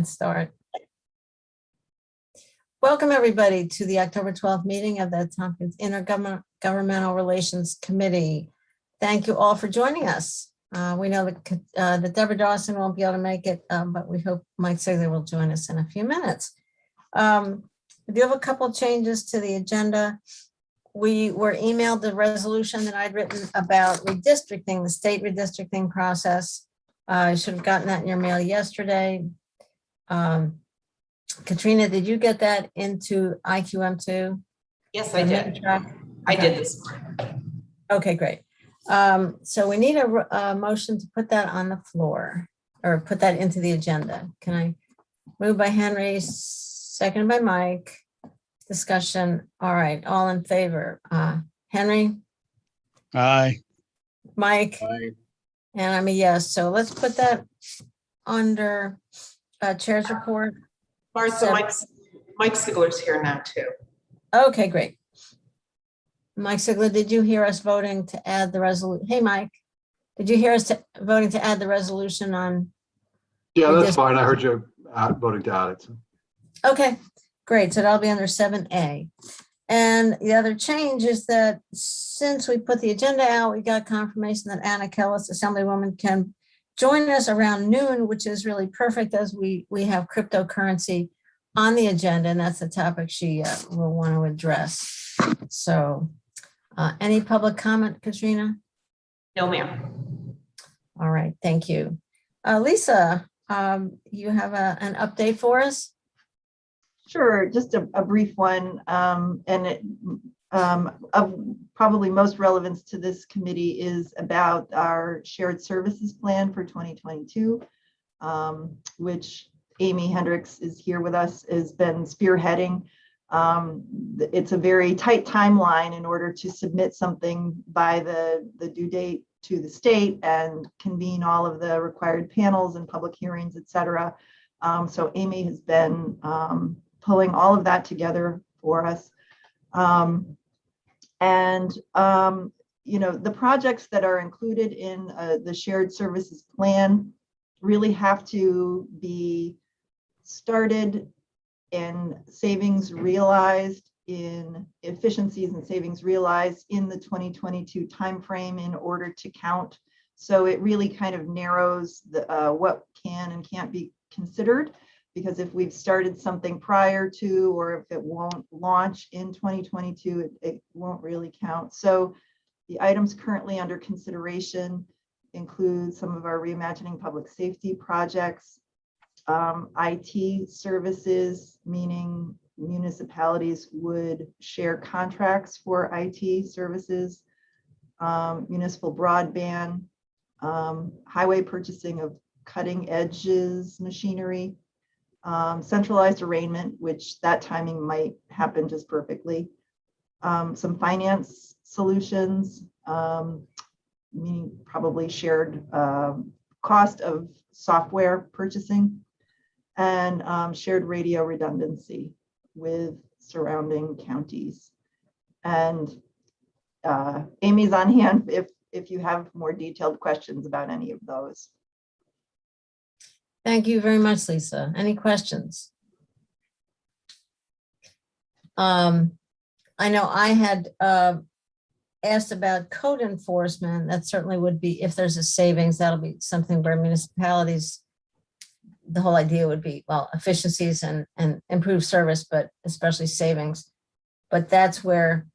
Start. Welcome everybody to the October 12th meeting of the Tompkins Intergovernmental Relations Committee. Thank you all for joining us. We know that Deborah Dawson won't be able to make it, but we hope Mike Sigler will join us in a few minutes. We do have a couple changes to the agenda. We were emailed the resolution that I'd written about redistricting, the state redistricting process. I should have gotten that in your mail yesterday. Katrina, did you get that into IQM2? Yes, I did. I did this morning. Okay, great. So we need a motion to put that on the floor or put that into the agenda. Can I move by Henry, seconded by Mike? Discussion. All right, all in favor. Henry? Aye. Mike? Aye. And I'm a yes. So let's put that under chair's report. Martha, Mike Sigler's here now too. Okay, great. Mike Sigler, did you hear us voting to add the resolution? Hey, Mike, did you hear us voting to add the resolution on? Yeah, that's fine. I heard you voting to add it. So. Okay, great. So that'll be under 7A. And the other change is that since we put the agenda out, we got confirmation that Anna Kellis, Assemblywoman, can join us around noon, which is really perfect as we have cryptocurrency on the agenda, and that's the topic she will want to address. So any public comment, Katrina? No, ma'am. All right, thank you. Lisa, you have an update for us? Sure, just a brief one, and it, of probably most relevance to this committee is about our shared services plan for 2022, which Amy Hendricks is here with us, has been spearheading. It's a very tight timeline in order to submit something by the due date to the state and convene all of the required panels and public hearings, et cetera. So Amy has been pulling all of that together for us. You know, the projects that are included in the shared services plan really have to be started in savings realized, in efficiencies and savings realized in the 2022 timeframe in order to count. So it really kind of narrows the, what can and can't be considered. Because if we've started something prior to, or if it won't launch in 2022, it won't really count. So the items currently under consideration include some of our reimagining public safety projects, IT services, meaning municipalities would share contracts for IT services, municipal broadband, highway purchasing of cutting edges machinery, centralized arraignment, which that timing might happen just perfectly. Some finance solutions, meaning probably shared cost of software purchasing, and shared radio redundancy with surrounding counties. And Amy's on hand if you have more detailed questions about any of those. Thank you very much, Lisa. Any questions? I know I had asked about code enforcement. That certainly would be, if there's a savings, that'll be something where municipalities, the whole idea would be, well, efficiencies and improved service, but especially savings. But that's where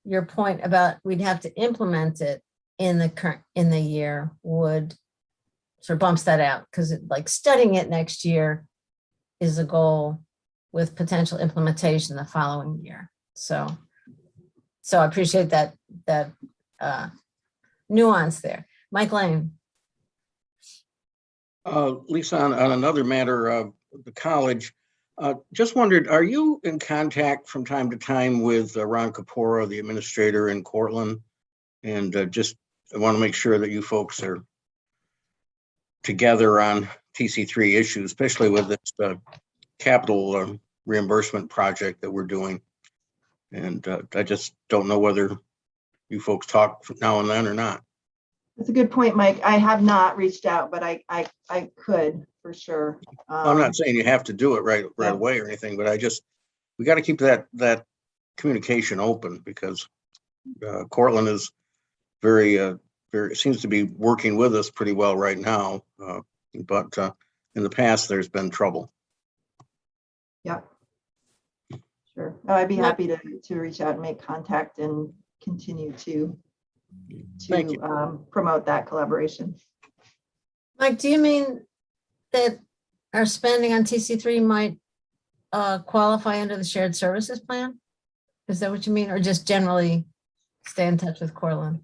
your point about we'd have to implement it in the year would sort of bumps that out, because like studying it next year is a goal with potential implementation the following year. So I appreciate that nuance there. Mike Lane. Lisa, on another matter, the college, just wondered, are you in contact from time to time with Ron Kapora, the administrator in Cortland? And just I want to make sure that you folks are together on TC3 issues, especially with this capital reimbursement project that we're doing. And I just don't know whether you folks talk now and then or not. That's a good point, Mike. I have not reached out, but I could for sure. I'm not saying you have to do it right Yeah. away or anything, but we got to keep that communication open because Cortland is very seems to be working with us pretty well right now. But in the past, there's been trouble. Yep. Sure. No, I'd be Yeah. happy to reach out and make contact and continue to Thank you. promote that collaboration. Mike, do you mean that our spending on TC3 might qualify under the shared services plan? Is that what you mean? Or just generally stay in touch with Cortland?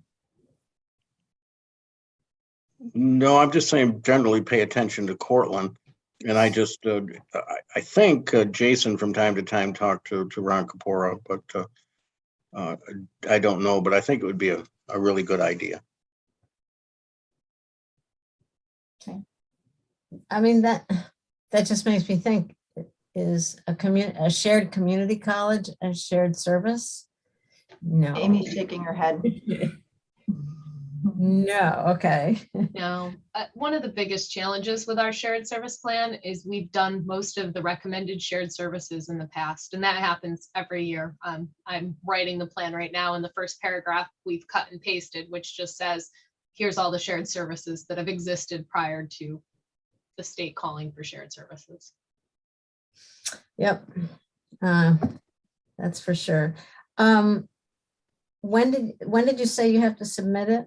No, I'm just saying generally pay attention to Cortland. And I just, I think Jason from time to time talked to Ron Kapora, but I don't know, but I think it would be a really good idea. Okay. I mean, that just makes me think, is a shared community college a shared service? No. Amy's shaking her head. No, okay. No, one of the biggest challenges with our shared service plan is we've done most of the recommended shared services in the past, and that happens every year. I'm writing the plan right now, and the first paragraph we've cut and pasted, which just says, here's all the shared services that have existed prior to the state calling for shared services. Yep. That's for sure. When did you say you have to submit it?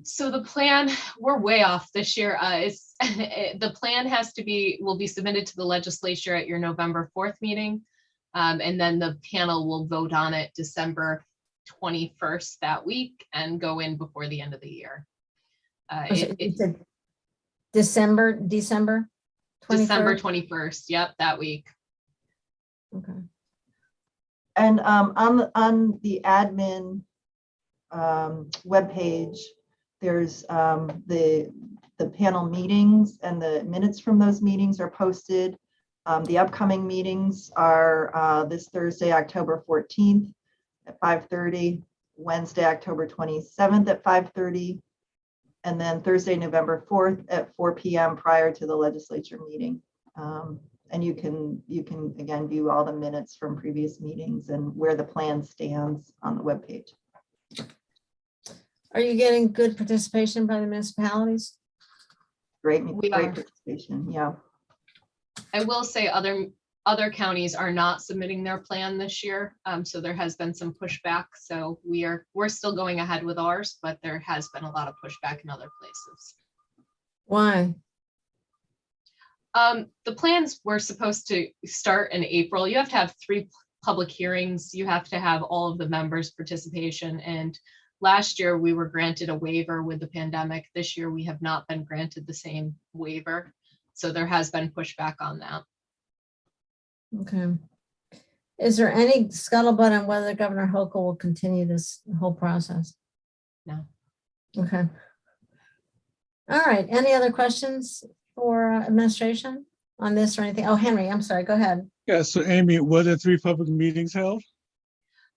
So the plan, we're way off this year. The plan will be submitted to the legislature at your November 4th meeting. And then the panel will vote on it December 21st that week and go in before the end of the year. You said December 21st? December 21st, yep, that week. Okay. And on the admin webpage, there's the panel meetings, and the minutes from those meetings are posted. The upcoming meetings are this Thursday, October 14th at 5:30, Wednesday, October 27th at 5:30, and then Thursday, November 4th at 4 p.m. prior to the legislature meeting. And you can again view all the minutes from previous meetings and where the plan stands on the webpage. Are you getting good participation by the municipalities? Great We are. participation. Yeah. I will say other counties are not submitting their plan this year. So there has been some pushback. So we're still going ahead with ours, but there has been a lot of pushback in other places. Why? The plans were supposed to start in April. You have to have 3 public hearings. You have to have all of the members' participation. And last year we were granted a waiver with the pandemic. This year we have not been granted the same waiver. So there has been pushback on that. Okay. Is there any scuttlebutt on whether Governor Hochul will continue this whole process? No. Okay. All right. Any other questions for administration on this or anything? Oh, Henry, I'm sorry. Go ahead. Yeah, so Amy, were there 3 public meetings held?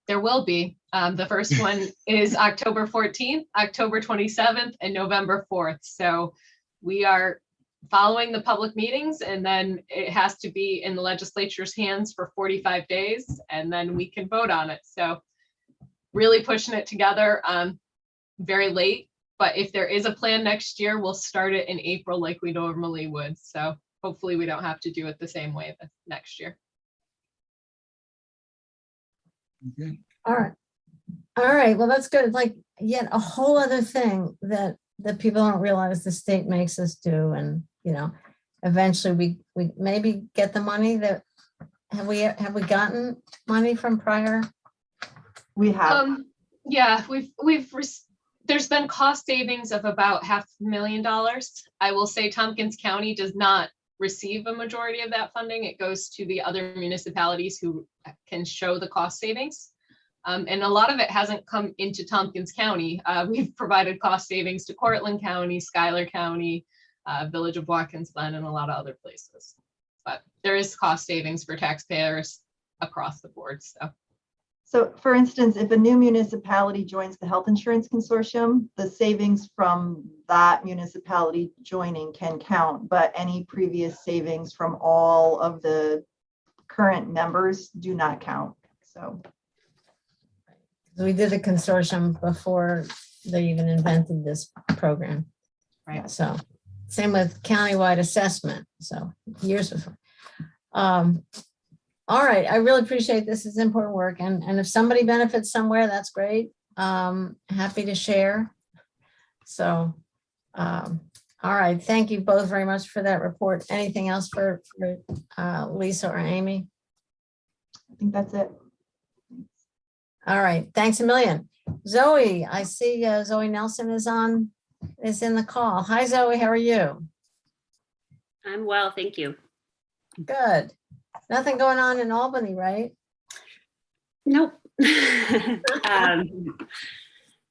There will be. The first one is October 14th, October 27th, and November 4th. So we are following the public meetings, and then it has to be in the legislature's hands for 45 days, and then we can vote on it. So really pushing it together, very late. But if there is a plan next year, we'll start it in April like we normally would. So hopefully we don't have to do it the same way next year. Okay. All right. All right. Well, that's good. It's like yet a whole other thing that people don't realize the state makes us do. And, eventually we maybe get the money that have we gotten money from prior? We have. Yeah, there's been cost savings of about $500,000. I will say Tompkins County does not receive a majority of that funding. It goes to the other municipalities who can show the cost savings. And a lot of it hasn't come into Tompkins County. We've provided cost savings to Cortland County, Schuyler County, Village of Watkins Glen, and a lot of other places. But there is cost savings for taxpayers across the board. So So for instance, if a new municipality joins the health insurance consortium, the savings from that municipality joining can count, but any previous savings from all of the current members do not count. So We did a consortium before they even invented this program. Right. So same with countywide assessment. So years before. All right, I really appreciate this. Is important work. And if somebody benefits somewhere, that's great. Happy to share. So, all right, thank you both very much for that report. Anything else for Lisa or Amy? I think that's it. All right, thanks a million. Zoe, I see Zoe Nelson is in the call. Hi, Zoe, how are you? I'm well, thank you. Good. Nothing going on in Albany, right? Nope. I'm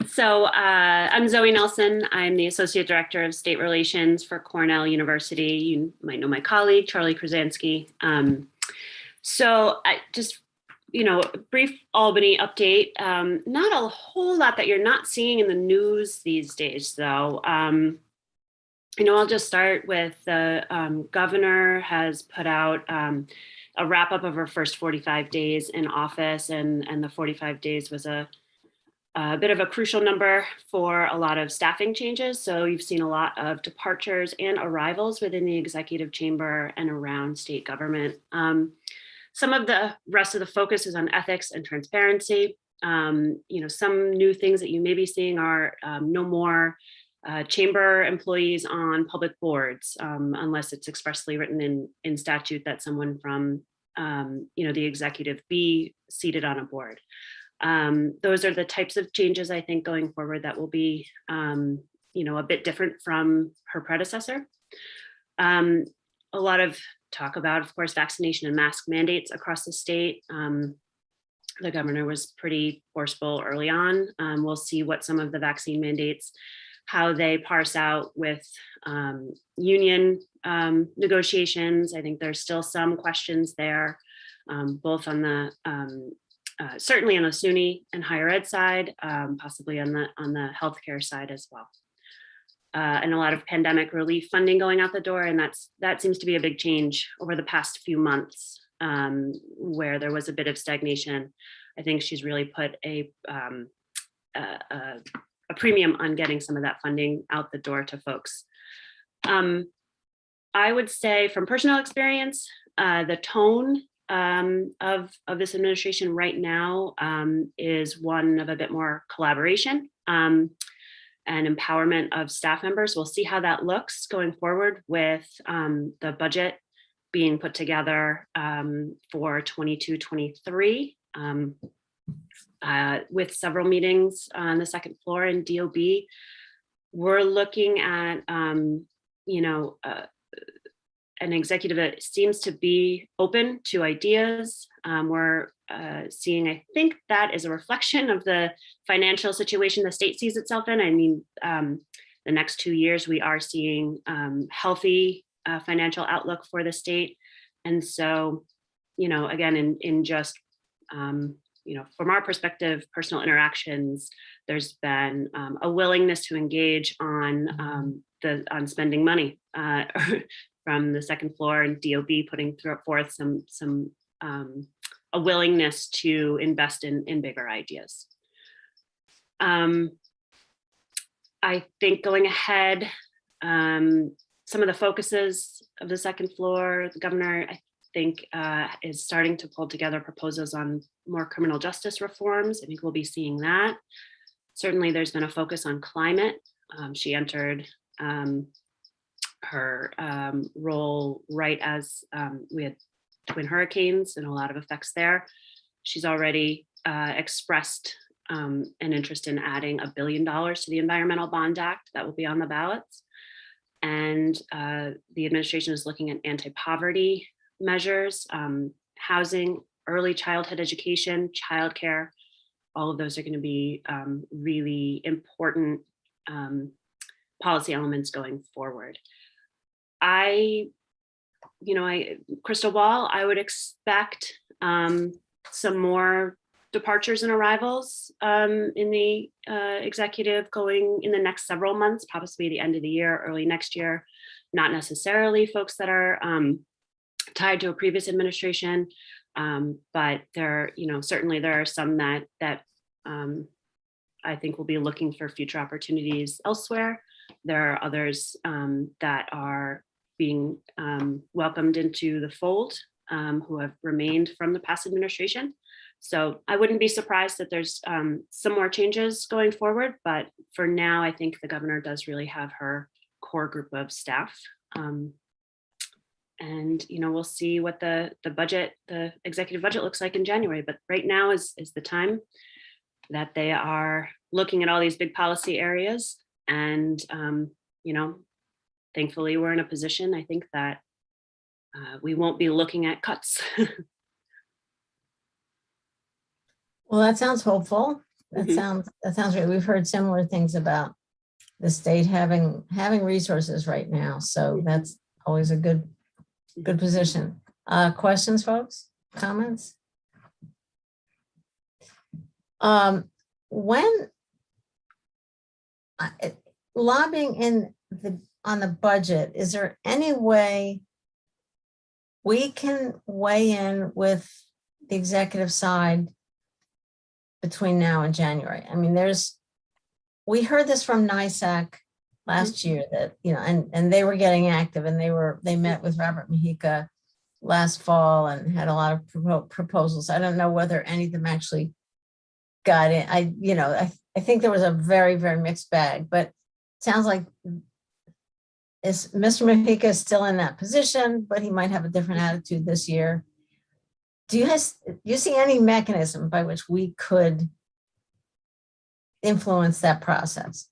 Zoe Nelson. I'm the Associate Director of State Relations for Cornell University. You might know my colleague, Charlie Krasansky. I just, a brief Albany update. Not a whole lot that you're not seeing in the news these days, though. I'll just start with the governor has put out a wrap up of her first 45 days in office, and the 45 days was a bit of a crucial number for a lot of staffing changes. So you've seen a lot of departures and arrivals within the executive chamber and around state government. Some of the rest of the focus is on ethics and transparency. Some new things that you may be seeing are no more chamber employees on public boards, unless it's expressly written in statute that someone from the executive be seated on a board. Those are the types of changes I think going forward that will be a bit different from her predecessor. A lot of talk about, of course, vaccination and mask mandates across the state. The governor was pretty forceful early on. We'll see what some of the vaccine mandates, how they parse out with union negotiations. I think there's still some questions there, both on the certainly on the SUNY and higher ed side, possibly on the healthcare side as well. And a lot of pandemic relief funding going out the door, and that seems to be a big change over the past few months, where there was a bit of stagnation. I think she's really put a premium on getting some of that funding out the door to folks. I would say from personal experience, the tone of this administration right now is one of a bit more collaboration and empowerment of staff members. We'll see how that looks going forward with the budget being put together for 22-23. With several meetings on the second floor in DOB. We're looking at, an executive that seems to be open to ideas. We're seeing, I think that is a reflection of the financial situation the state sees itself in. I mean, the next 2 years, we are seeing healthy financial outlook for the state. And so, again, in just, from our perspective, personal interactions, there's been a willingness to engage on spending money from the second floor, and DOB putting forth a willingness to invest in bigger ideas. I think going ahead, some of the focuses of the second floor, the governor, I think is starting to pull together proposals on more criminal justice reforms. I think we'll be seeing that. Certainly there's been a focus on climate. She entered her role right as we had twin hurricanes and a lot of effects there. She's already expressed an interest in adding $1 billion to the Environmental Bond Act that will be on the ballots. And the administration is looking at anti-poverty measures, housing, early childhood education, childcare. All of those are going to be really important policy elements going forward. Crystal ball, I would expect some more departures and arrivals in the executive going in the next several months, possibly the end of the year, early next year. Not necessarily folks that are tied to a previous administration, but there, certainly there are some that I think will be looking for future opportunities elsewhere. There are others that are being welcomed into the fold who have remained from the past administration. So I wouldn't be surprised that there's some more changes going forward, but for now, I think the governor does really have her core group of staff. And we'll see what the executive budget looks like in January. But right now is the time that they are looking at all these big policy areas. And, thankfully, we're in a position, I think, that we won't be looking at cuts. Well, that sounds hopeful. That Mhm. sounds great. We've heard similar things about the state having resources right now. So that's always a good position. Questions, folks? Comments? When lobbying on the budget, is there any way we can weigh in with the executive side between now and January? I mean, we heard this from NISAC last year that, and they were getting active, and they met with Robert Mujica last fall and had a lot of proposals. I don't know whether any of them actually got in. I think there was a very, very mixed bag, but it sounds like Mr. Mujica is still in that position, but he might have a different attitude this year. Do you see any mechanism by which we could influence that process?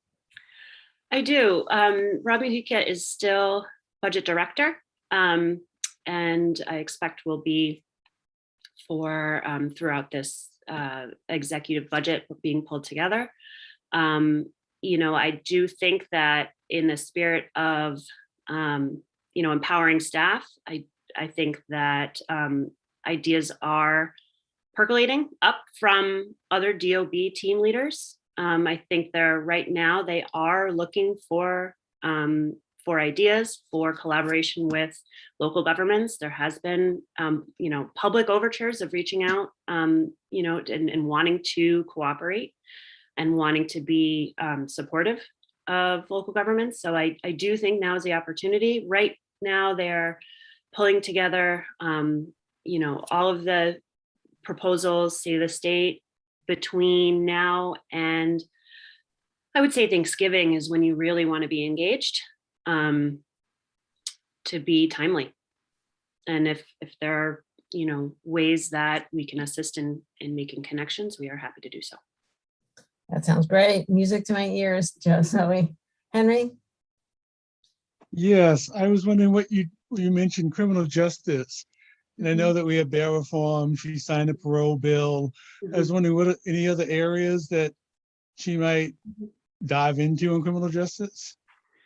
I do. Rob Mujica is still budget director, and I expect will be for throughout this executive budget being pulled together. I do think that in the spirit of empowering staff, I think that ideas are percolating up from other DOB team leaders. I think right now they are looking for ideas for collaboration with local governments. There has been, public overtures of reaching out, and wanting to cooperate and wanting to be supportive of local governments. So I do think now is the opportunity. Right now they're pulling together, all of the proposals, say the state, between now and I would say Thanksgiving is when you really want to be engaged, to be timely. And if there are, ways that we can assist in making connections, we are happy to do so. That sounds great. Music to my ears, Zoe. Henry? Yes, I was wondering what you mentioned criminal justice. And I know that we have bail reform. She signed a parole bill. I was wondering what any other areas that she might dive into in criminal justice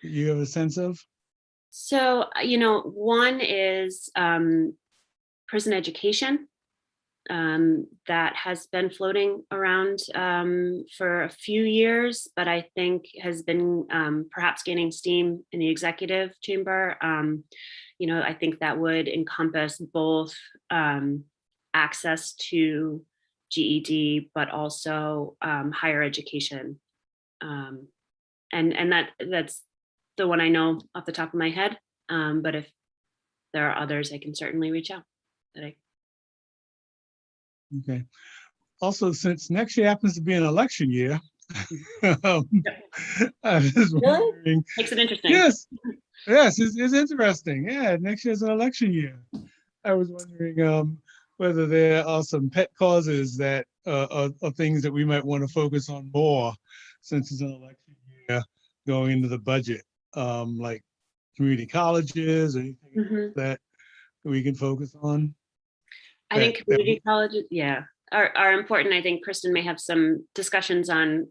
that you have a sense of? So, one is prison education that has been floating around for a few years, but I think has been perhaps gaining steam in the executive chamber. I think that would encompass both access to GED, but also higher education. And that's the one I know off the top of my head. But if there are others, I can certainly reach out. Okay. Also, since next year happens to be an election year, I was wondering. Makes it interesting. Yes, it's interesting. Yeah, next year's an election year. I was wondering whether there are some pet causes that are things that we might want to focus on more since it's an election year going into the budget, like community colleges or anything that we can focus on. I think community colleges, are important. I think Kristen may have some discussions on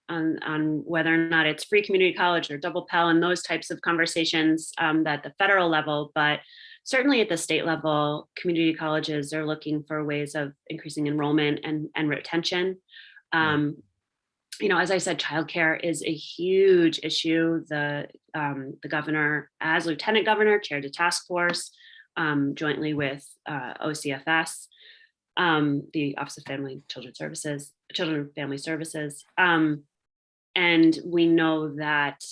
whether or not it's free community college or double Pell and those types of conversations at the federal level. But certainly at the state level, community colleges are looking for ways of increasing enrollment and retention. As I said, childcare is a huge issue. The governor, as lieutenant governor, chaired a task force jointly with OCFS, the Office of Family Children and Family Services. And we know that,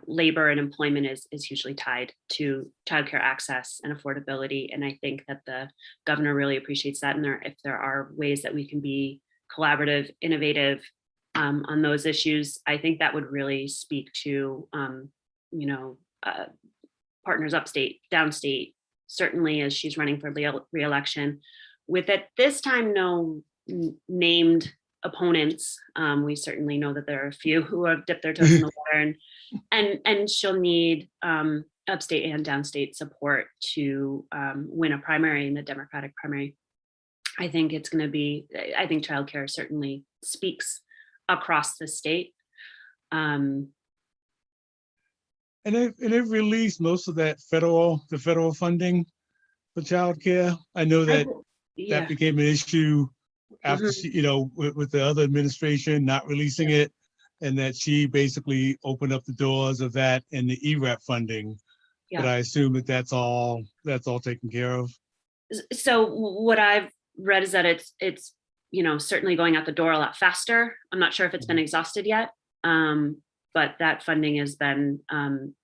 labor and employment is hugely tied to childcare access and affordability. And I think that the governor really appreciates that. And if there are ways that we can be collaborative, innovative on those issues, I think that would really speak to, partners upstate, downstate, certainly as she's running for re-election. With at this time, no named opponents. We certainly know that there are a few who have dipped their toes in the water, and she'll need upstate and downstate support to win a primary in the Democratic primary. I think childcare certainly speaks across the state. And they've released most of that the federal funding for childcare. I know that that became an issue after she, with the other administration not releasing it, and that she basically opened up the doors of that and the ERAP funding. Yeah. But I assume that that's all taken care of. So what I've read is that it's certainly going out the door a lot faster. I'm not sure if it's been exhausted yet, but that funding has been,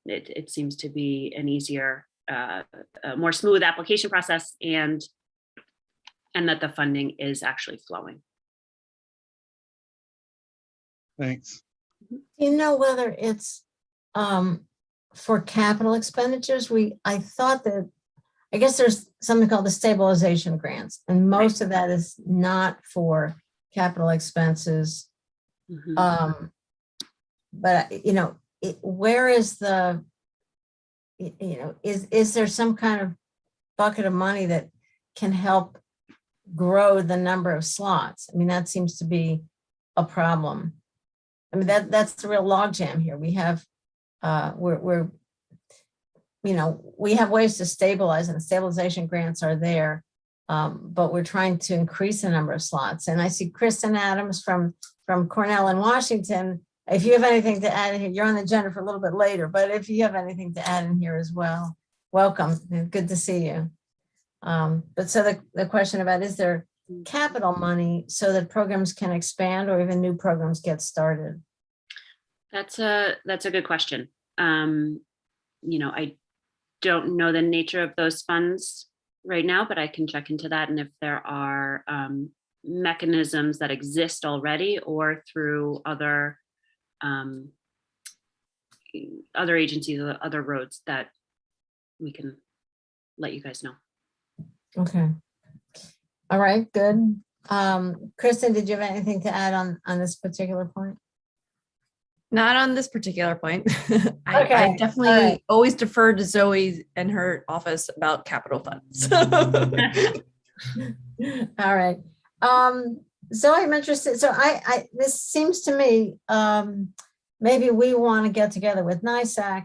it seems to be an easier, a more smooth application process, and that the funding is actually flowing. Thanks. Do you know whether it's for capital expenditures? I thought that, I guess there's something called the stabilization grants, and most of that is not for capital expenses. But where is the, is there some kind of bucket of money that can help grow the number of slots? I mean, that seems to be a problem. I mean, that's the real logjam here. We have, we have ways to stabilize, and stabilization grants are there, but we're trying to increase the number of slots. And I see Kristen Adams from Cornell in Washington. If you have anything to add in here, you're on the agenda for a little bit later, but if you have anything to add in here as well, welcome. Good to see you. But so the question about, is there capital money so that programs can expand or even new programs get started? That's a good question. I don't know the nature of those funds right now, but I can check into that. And if there are mechanisms that exist already or through other agencies or other roads, that we can let you guys know. Okay. All right, good. Kristen, did you have anything to add on this particular point? Not on this particular point. I Okay, definitely always defer to Zoe and her office about capital funds. All right. So I'm interested. So this seems to me, maybe we want to get together with NISAC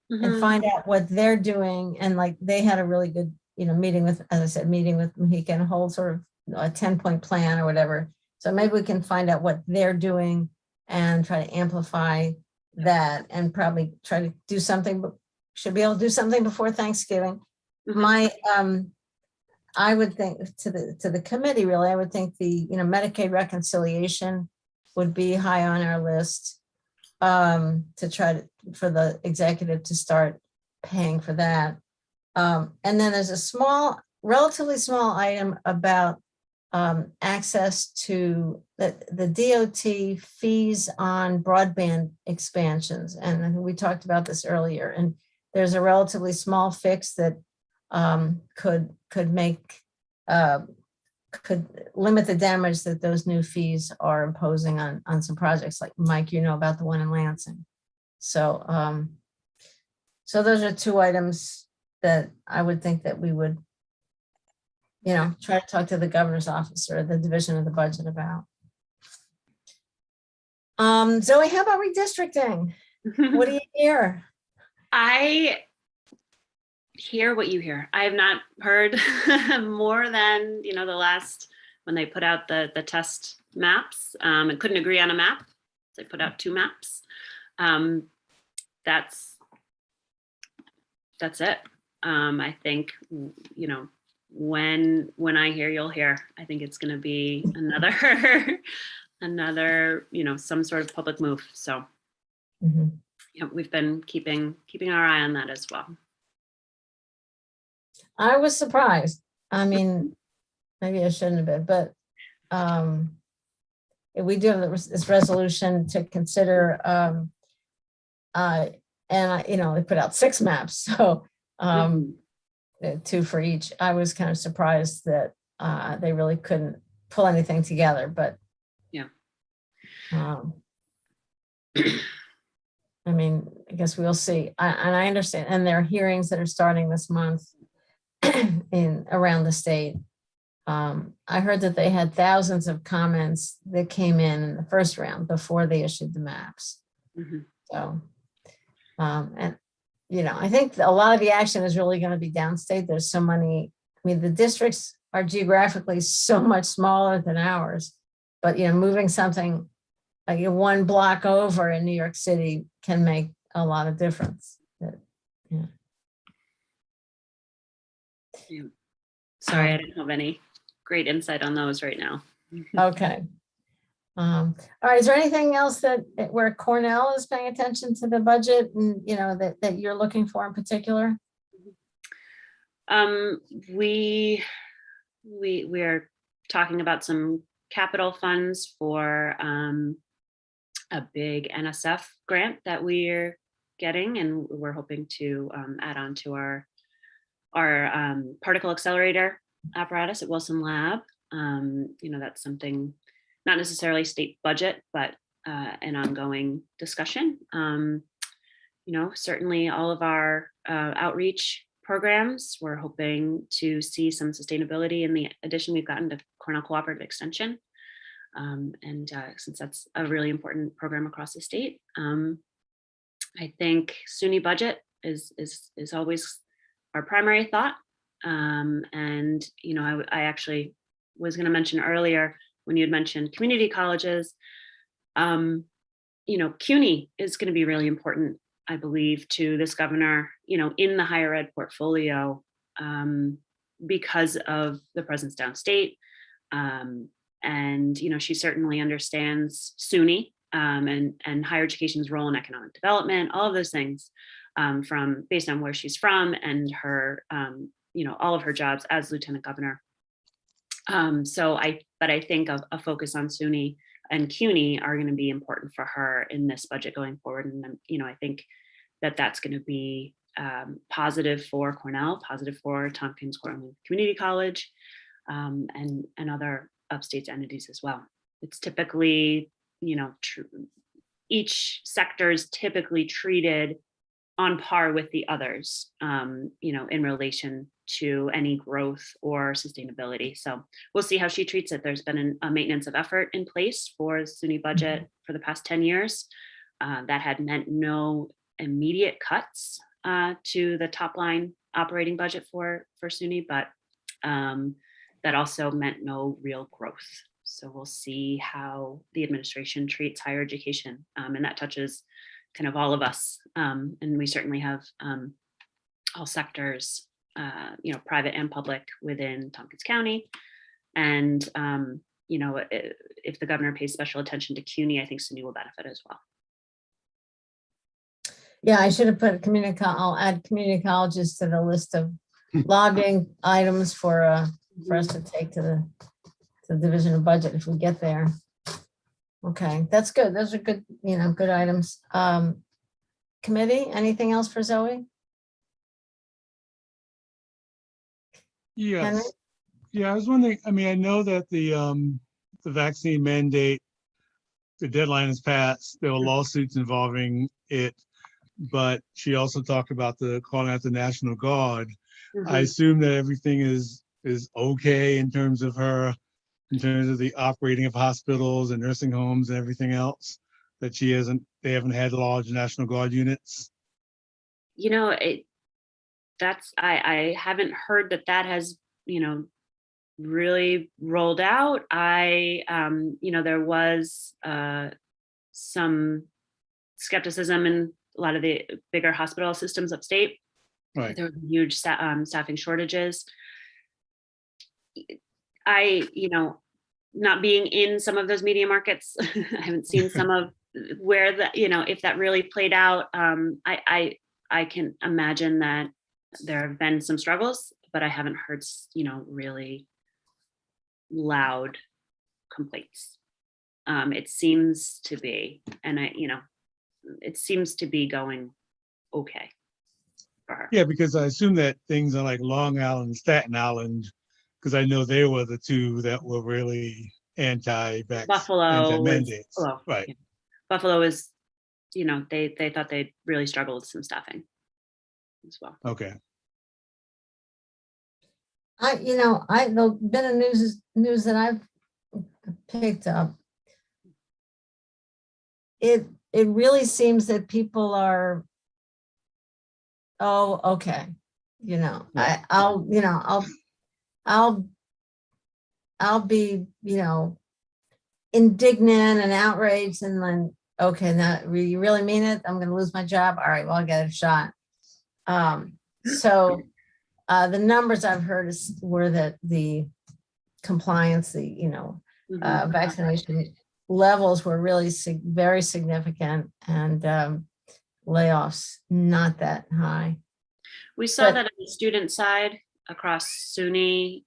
and find out what they're doing. And like, they had a really good, meeting with, as I said, meeting with Mahika, and a whole sort of a 10-point plan or whatever. So maybe we can find out what they're doing and try to amplify that, and probably try to do something, but should be able to do something before Thanksgiving. I would think to the committee, really, I would think the, Medicaid reconciliation would be high on our list, to try for the executive to start paying for that. And then there's a relatively small item about access to the DOT fees on broadband expansions. And I think we talked about this earlier, and there's a relatively small fix that could limit the damage that those new fees are imposing on some projects, like Mike, about the one in Lansing. So so those are two items that I would think that we would try to talk to the governor's office or the division of the budget about. Zoe, how about redistricting? What do you hear? I hear what you hear. I have not heard more than, the last, when they put out the test maps, and couldn't agree on a map. They put out 2 maps. That's it. I think, when I hear, you'll hear. I think it's going to be another, some sort of public move. So Mhm. we've been keeping our eye on that as well. I was surprised. I mean, maybe I shouldn't have been, but we do have this resolution to consider, and they put out 6 maps, so 2 for each. I was kind of surprised that they really couldn't pull anything together, but Yeah. I mean, I guess we'll see. And I understand, and there are hearings that are starting this month around the state. I heard that they had thousands of comments that came in the first round before they issued the maps. Mhm. So, and, I think a lot of the action is really going to be downstate. There's so many, the districts are geographically so much smaller than ours, but, moving something like 1 block over in New York City can make a lot of difference. Sorry, I didn't have any great insight on those right now. Okay. All right. Is there anything else where Cornell is paying attention to the budget and, that you're looking for in particular? We are talking about some capital funds for a big NSF grant that we're getting, and we're hoping to add on to our particle accelerator apparatus at Wilson Lab. That's something not necessarily state budget, but an ongoing discussion. Certainly all of our outreach programs, we're hoping to see some sustainability in the addition we've gotten to Cornell Cooperative Extension. Since that's a really important program across the state, I think SUNY budget is always our primary thought. I actually was going to mention earlier when you had mentioned community colleges, CUNY is going to be really important, I believe, to this governor, in the higher ed portfolio, because of the presence downstate. She certainly understands SUNY and higher education's role in economic development, all of those things, based on where she's from and her, all of her jobs as lieutenant governor. But I think a focus on SUNY and CUNY are going to be important for her in this budget going forward. And, I think that's going to be positive for Cornell, positive for Tompkins Community College, and other upstate entities as well. It's typically, each sector is typically treated on par with the others, in relation to any growth or sustainability. So we'll see how she treats it. There's been a maintenance of effort in place for the SUNY budget for the past 10 years. That had meant no immediate cuts to the top line operating budget for SUNY, but that also meant no real growth. So we'll see how the administration treats higher education, and that touches kind of all of us. And we certainly have all sectors, private and public within Tompkins County. And, if the governor pays special attention to CUNY, I think SUNY will benefit as well. Yeah, I should have put I'll add community colleges to the list of lobbying items for us to take to the Division of Budget if we get there. Okay, that's good. Those are good, good items. Committee, anything else for Zoe? Yes. Henry? Yeah, I was wondering, I know that the vaccine mandate, the deadline is passed. There were lawsuits involving it, but she also talked about calling out the National Guard. I assume that everything is okay in terms of the operating of hospitals and nursing homes and everything else, that they haven't had large National Guard units. I haven't heard that has, really rolled out. There was some skepticism in a lot of the bigger hospital systems upstate. Right. There were huge staffing shortages. Not being in some of those media markets, I haven't seen some of where if that really played out. I can imagine that there have been some struggles, but I haven't heard, really loud complaints. It seems to be, and it seems to be going okay for her. Yeah, because I assume that things are like Long Island, Staten Island, because I know they were the two that were really anti-vax, anti-mandates. Right. Yeah. Buffalo is, they thought they really struggled with some staffing as well. Okay. The bit of news that I've picked up, it really seems that people are, oh, okay, I'll be, indignant and outraged, and then, okay, now you really mean it? I'm going to lose my job. All right, well, I'll get a shot. So the numbers I've heard were that the compliance, vaccination levels were really very significant, and layoffs not that high. We saw that on the student side across SUNY,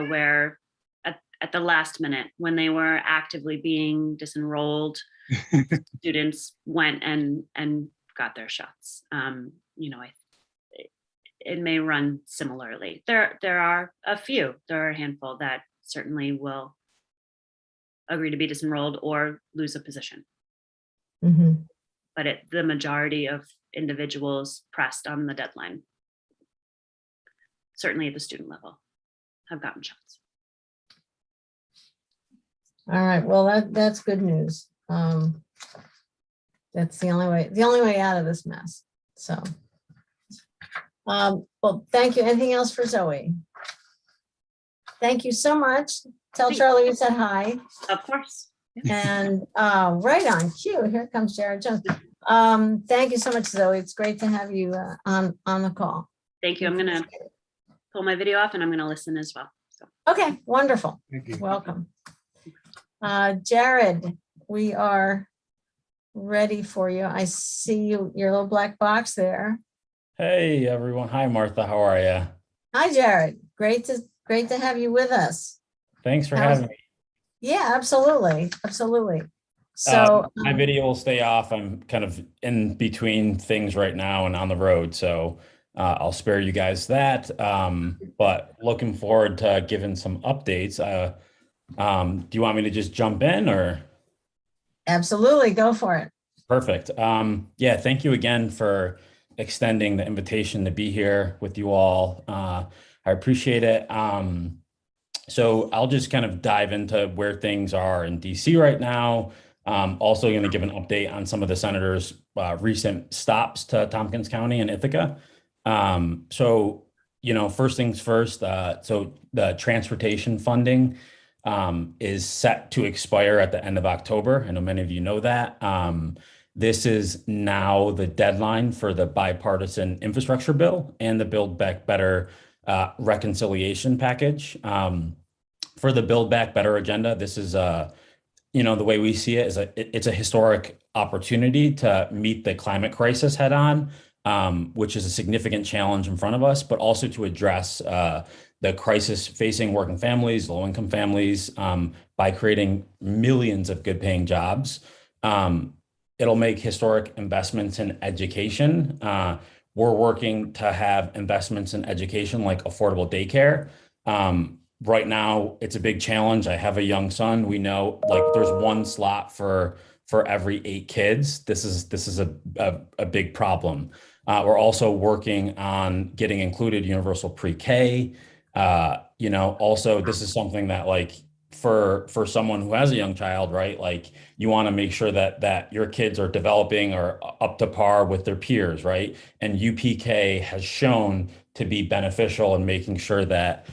where at the last minute, when they were actively being disenrolled, students went and got their shots. It may run similarly. There are a handful that certainly will agree to be disenrolled or lose a position. Mm-hmm. But the majority of individuals pressed on the deadline, certainly at the student level, have gotten shots. All right, well, that's good news. That's the only way out of this mess. So, well, thank you. Anything else for Zoe? Thank you so much. Tell Charlie we said hi. Of course. And right on cue, here comes Jared Jones. Thank you so much, Zoe. It's great to have you on the call. Thank you. I'm gonna pull my video off and I'm gonna listen as well. So. Okay, wonderful. Thank you. Welcome. Jared, we are ready for you. I see your little black box there. Hey everyone. Hi Martha, how are you? Hi Jared. Great to have you with us. Thanks for having me. Yeah, absolutely. So my video will stay off. I'm kind of in between things right now and on the road, so I'll spare you guys that. But looking forward to giving some updates. Do you want me to just jump in or? Absolutely, go for it. Perfect. Yeah, thank you again for extending the invitation to be here with you all. I appreciate it. So I'll just kind of dive into where things are in DC right now. Also going to give an update on some of the senators' recent stops to Tompkins County and Ithaca. So, first things first, so the transportation funding is set to expire at the end of October. I know many of you know that. This is now the deadline for the bipartisan infrastructure bill and the Build Back Better reconciliation package. For the Build Back Better agenda, this is the way we see it is it's a historic opportunity to meet the climate crisis head on, which is a significant challenge in front of us, but also to address the crisis facing working families, low-income families, by creating millions of good-paying jobs. It'll make historic investments in education. We're working to have investments in education like affordable daycare. Right now, it's a big challenge. I have a young son. We know there's one slot for every 8 kids. This is a big problem. We're also working on getting included universal pre-K. Also, this is something that for someone who has a young child, right? Like you want to make sure that your kids are developing or up to par with their peers, right? And UPK has shown to be beneficial in making sure that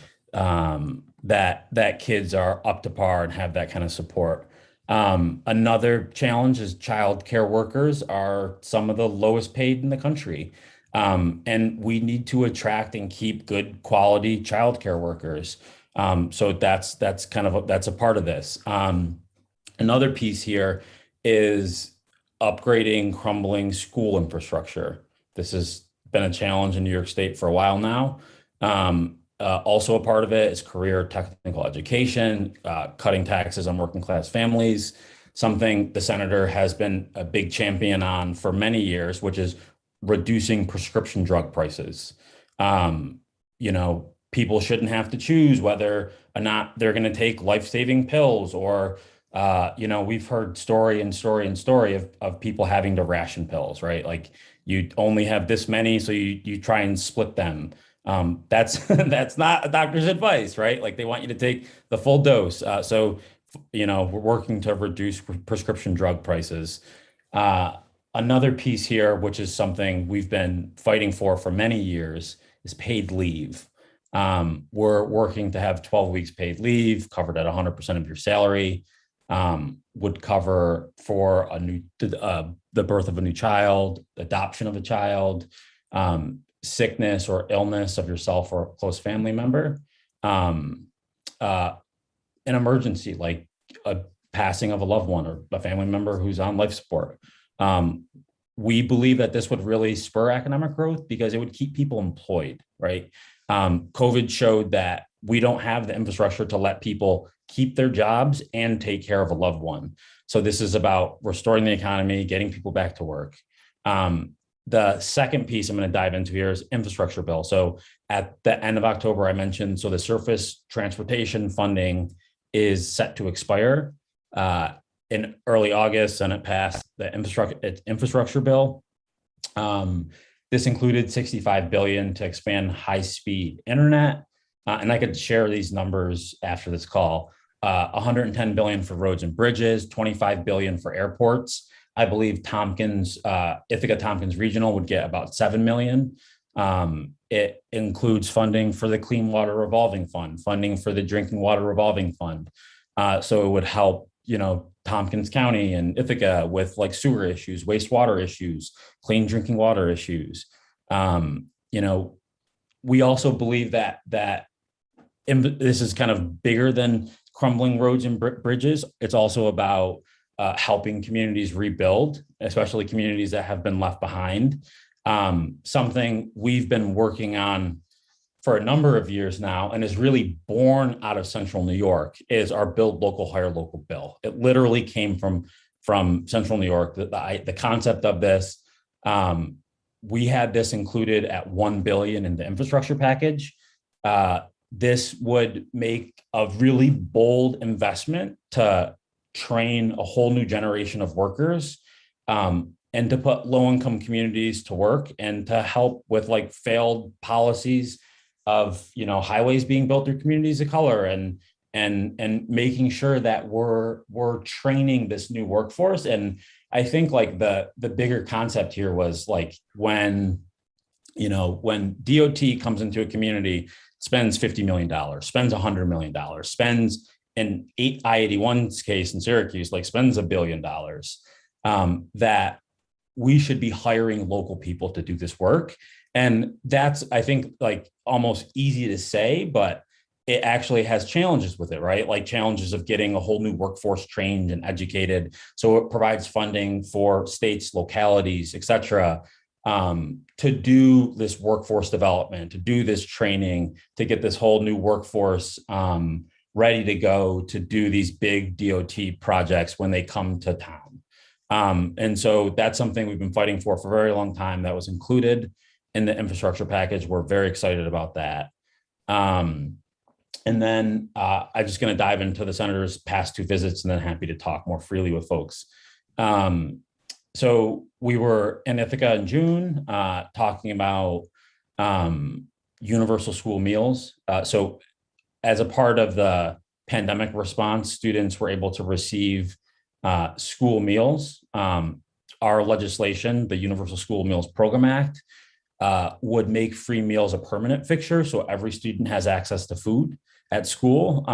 that kids are up to par and have that kind of support. Another challenge is child care workers are some of the lowest paid in the country. And we need to attract and keep good quality childcare workers. So that's a part of this. Another piece here is upgrading crumbling school infrastructure. This has been a challenge in New York State for a while now. Also a part of it is career technical education, cutting taxes on working class families, something the senator has been a big champion on for many years, which is reducing prescription drug prices. People shouldn't have to choose whether or not they're going to take life-saving pills or, we've heard story of people having to ration pills, right? Like you only have this many, so you try and split them. That's not a doctor's advice, right? Like they want you to take the full dose. So we're working to reduce prescription drug prices. Another piece here, which is something we've been fighting for many years, is paid leave. We're working to have 12 weeks paid leave covered at 100% of your salary, would cover for the birth of a new child, adoption of a child, sickness or illness of yourself or a close family member, an emergency like a passing of a loved one or a family member who's on life support. We believe that this would really spur economic growth because it would keep people employed, right? COVID showed that we don't have the infrastructure to let people keep their jobs and take care of a loved one. So this is about restoring the economy, getting people back to work. The second piece I'm going to dive into here is infrastructure bill. So at the end of October, I mentioned, so the surface transportation funding is set to expire. In early August, Senate passed the infrastructure bill. This included $65 billion to expand high-speed internet. And I could share these numbers after this call. $110 billion for roads and bridges, $25 billion for airports. I believe Ithaca Tompkins Regional would get about $7 million. It includes funding for the Clean Water Revolving Fund, funding for the Drinking Water Revolving Fund. So it would help, Tompkins County and Ithaca with like sewer issues, wastewater issues, clean drinking water issues. We also believe that this is kind of bigger than crumbling roads and bridges. It's also about helping communities rebuild, especially communities that have been left behind. Something we've been working on for a number of years now and is really born out of Central New York is our Build Local, Hire Local bill. It literally came from Central New York. The concept of this, we had this included at $1 billion in the infrastructure package. This would make a really bold investment to train a whole new generation of workers, and to put low-income communities to work and to help with like failed policies of highways being built through communities of color and making sure that we're training this new workforce. And I think like the bigger concept here was like when DOT comes into a community, spends $50 million, spends $100 million, spends in I-81's case in Syracuse, like spends $1 billion, that we should be hiring local people to do this work. And that's, I think, like almost easy to say, but it actually has challenges with it, right? Like challenges of getting a whole new workforce trained and educated. So it provides funding for states, localities, et cetera, to do this workforce development, to do this training, to get this whole new workforce ready to go to do these big DOT projects when they come to town. And so that's something we've been fighting for a very long time. That was included in the infrastructure package. We're very excited about that. And then I'm just going to dive into the senator's past 2 visits and then happy to talk more freely with folks. So we were in Ithaca in June talking about universal school meals. So as a part of the pandemic response, students were able to receive school meals. Our legislation, the Universal School Meals Program Act, would make free meals a permanent fixture, so every student has access to food at school.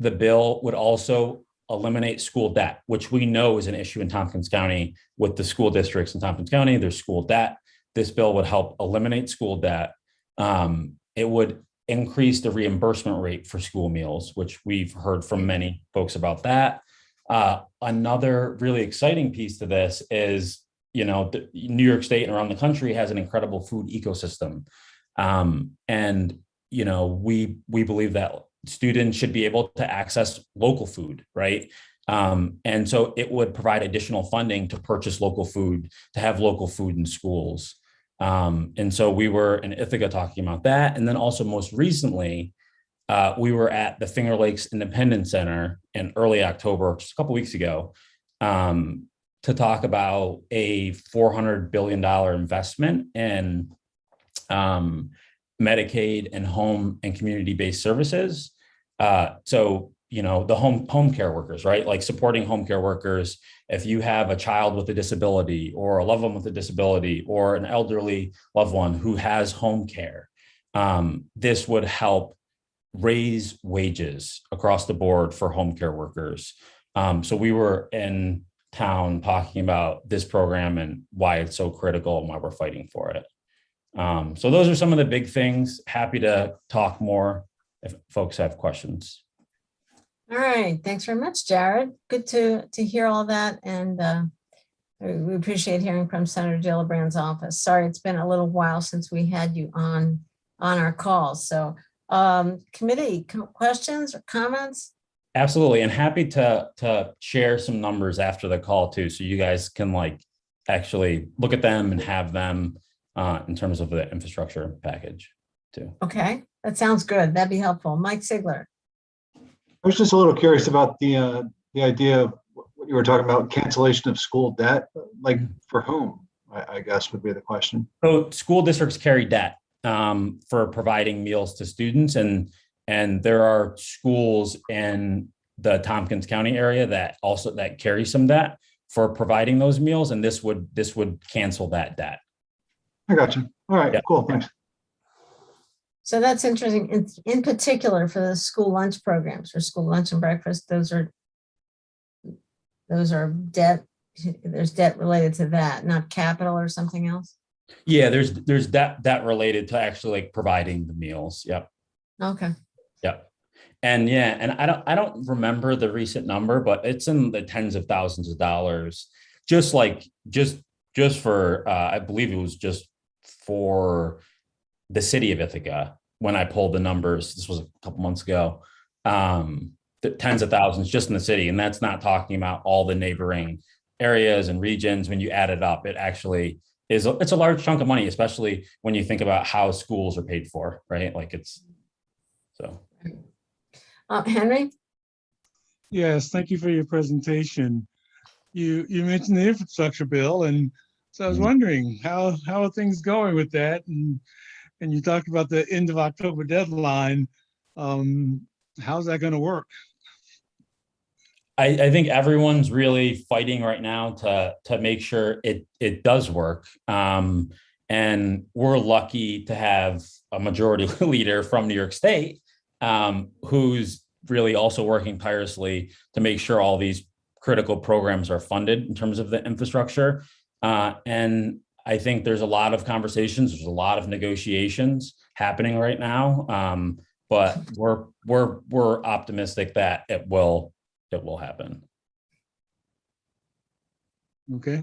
The bill would also eliminate school debt, which we know is an issue in Tompkins County with the school districts in Tompkins County. There's school debt. This bill would help eliminate school debt. It would increase the reimbursement rate for school meals, which we've heard from many folks about that. Another really exciting piece to this is, New York State and around the country has an incredible food ecosystem. And, we believe that students should be able to access local food, right? And so it would provide additional funding to purchase local food, to have local food in schools. And so we were in Ithaca talking about that. And then also most recently, we were at the Finger Lakes Independence Center in early October, just a couple weeks ago, to talk about a $400 billion investment in Medicaid and home and community-based services. So, the home care workers, right? Like supporting home care workers. If you have a child with a disability or a loved one with a disability or an elderly loved one who has home care, this would help raise wages across the board for home care workers. So we were in town talking about this program and why it's so critical and why we're fighting for it. So those are some of the big things. Happy to talk more if folks have questions. All right, thanks very much, Jared. Good to hear all that, and we appreciate hearing from Senator Gillibrand's office. Sorry, it's been a little while since we had you on our calls. So committee questions or comments? Absolutely, and happy to share some numbers after the call too, so you guys can actually look at them and have them in terms of the infrastructure package too. Okay, that sounds good. That'd be helpful. Mike Sigler. I was just a little curious about the idea of what you were talking about, cancellation of school debt, for whom, I guess would be the question. So school districts carry debt for providing meals to students, and there are schools in the Tompkins County area that carry some debt for providing those meals, and this would cancel that debt. I got you. All right, cool, thanks. So that's interesting. In particular for the school lunch programs, for school lunch and breakfast, those are debt. There's debt related to that, not capital or something else. Yeah, there's debt related to actually providing the meals. Yep. Okay. Yep. And I don't remember the recent number, but it's in the tens of thousands of dollars. Just for I believe it was just for the city of Ithaca when I pulled the numbers. This was a couple months ago. The tens of thousands just in the city, and that's not talking about all the neighboring areas and regions. When you add it up, it actually it's a large chunk of money, especially when you think about how schools are paid for, right? Henry? Yes, thank you for your presentation. You mentioned the infrastructure bill, and so I was wondering how are things going with that, and you talked about the end of October deadline. How's that going to work? I think everyone's really fighting right now to make sure it does work. And we're lucky to have a majority leader from New York State who's really also working tirelessly to make sure all these critical programs are funded in terms of the infrastructure. And I think there's a lot of conversations, there's a lot of negotiations happening right now. But we're optimistic that it will happen. Okay.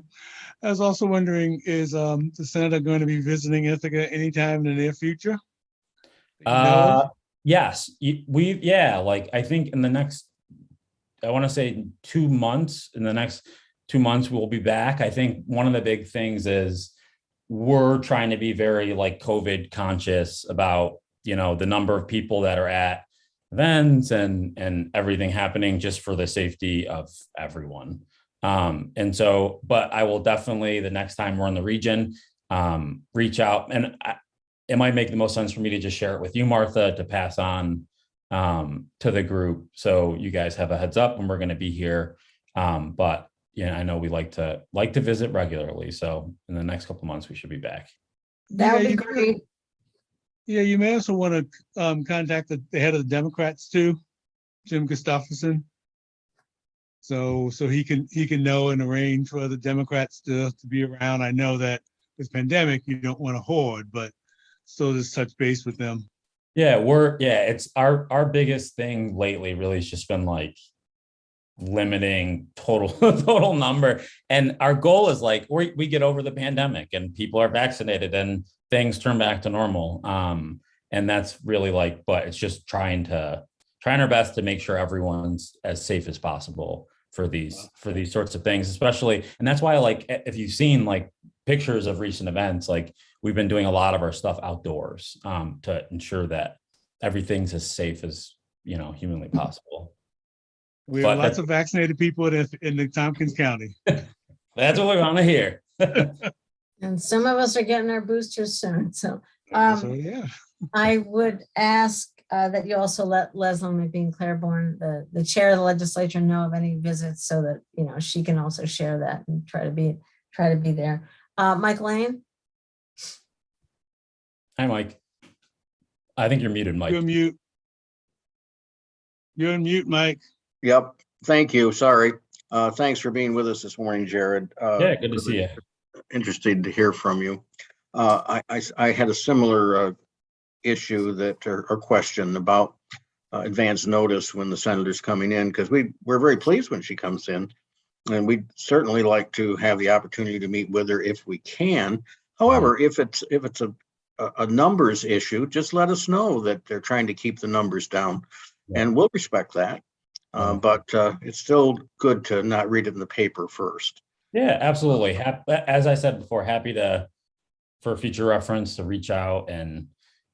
I was also wondering, is the senator going to be visiting Ithaca anytime in the near future? Yes, I think in the next, I want to say 2 months, in the next 2 months, we'll be back. I think one of the big things is we're trying to be very COVID conscious about, the number of people that are at events and everything happening, just for the safety of everyone. But I will definitely, the next time we're in the region, reach out, and it might make the most sense for me to just share it with you, Martha, to pass on to the group. So you guys have a heads up when we're going to be here. But yeah, I know we like to visit regularly. So in the next couple of months, we should be back. That would be you great. Yeah, you may also want to contact the head of the Democrats too, Jim Gustafson. So he can know and arrange for the Democrats to be around. I know that with pandemic, you don't want to hoard, but still just touch base with them. Yeah, it's our biggest thing lately really has just been like limiting total number. And our goal is like we get over the pandemic and people are vaccinated and things turn back to normal. And that's really like, but it's just trying our best to make sure everyone's as safe as possible for these sorts of things, especially. And that's why, like, if you've seen like pictures of recent events, like we've been doing a lot of our stuff outdoors to ensure that everything's as safe as, humanly possible. We have lots of vaccinated people in the Tompkins County. That's what we want to hear. And some of us are getting our boosters soon. So Yeah. I would ask that you also let Leslie McBean Claiborne, the chair of the legislature, know of any visits so that, she can also share that and try to be there. Mike Lane? Hi, Mike. I think you're muted, Mike. You're mute. You're on mute, Mike. Yep. Thank you. Sorry. Thanks for being with us this morning, Jared. Yeah, good to see you. Interested to hear from you. I had a similar issue or question about advance notice when the senator's coming in, because we're very pleased when she comes in, and we'd certainly like to have the opportunity to meet with her if we can. However, if it's a numbers issue, just let us know that they're trying to keep the numbers down, and we'll respect that. But it's still good to not read it in the paper first. Yeah, absolutely. As I said before, happy for future reference to reach out and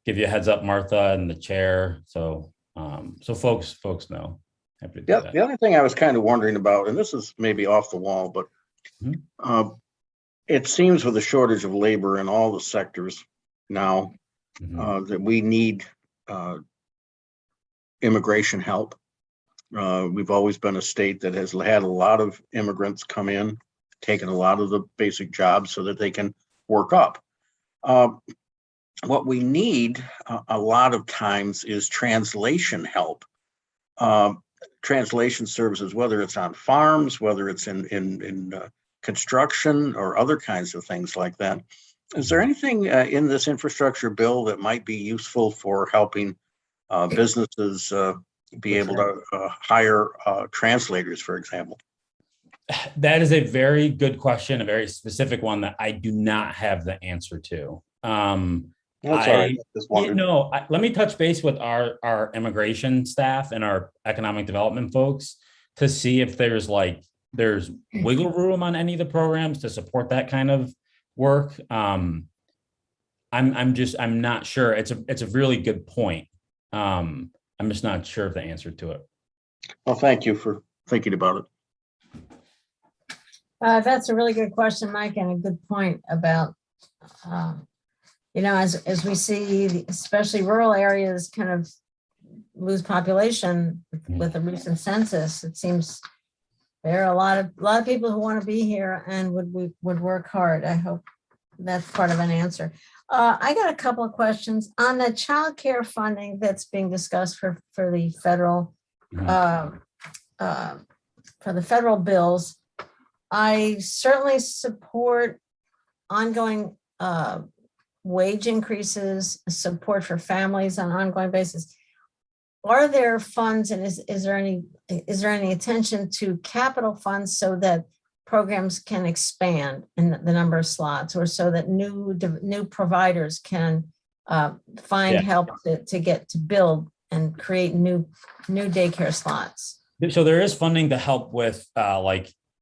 give you a heads up, Martha and the chair. So folks know. Happy to do that. The other thing I was kind of wondering about, and this is maybe off the wall, but it seems with the shortage of labor in all the sectors now that we need immigration help. We've always been a state that has had a lot of immigrants come in, taken a lot of the basic jobs so that they can work up. What we need a lot of times is translation help, translation services, whether it's on farms, whether it's in construction or other kinds of things like that. Is there anything in this infrastructure bill that might be useful for helping businesses be able to hire translators, for example? That is a very good question, a very specific one that I do not have the answer to. That's all right. Just wondered. Let me touch base with our immigration staff and our economic development folks to see if there's wiggle room on any of the programs to support that kind of work. I'm not sure. It's a really good point. I'm just not sure of the answer to it. Well, thank you for thinking about it. That's a really good question, Mike, and a good point about, as we see, especially rural areas kind of lose population with the recent census. It seems there are a lot of people who want to be here and would work hard. I hope that's part of an answer. I got a couple of questions on the child care funding that's being discussed for the federal bills. I certainly support ongoing wage increases, support for families on an ongoing basis. Are there funds, and is there any attention to capital funds so that programs can expand in the number of slots, or so that new providers can find help to get to build and create new daycare slots? So there is funding to help with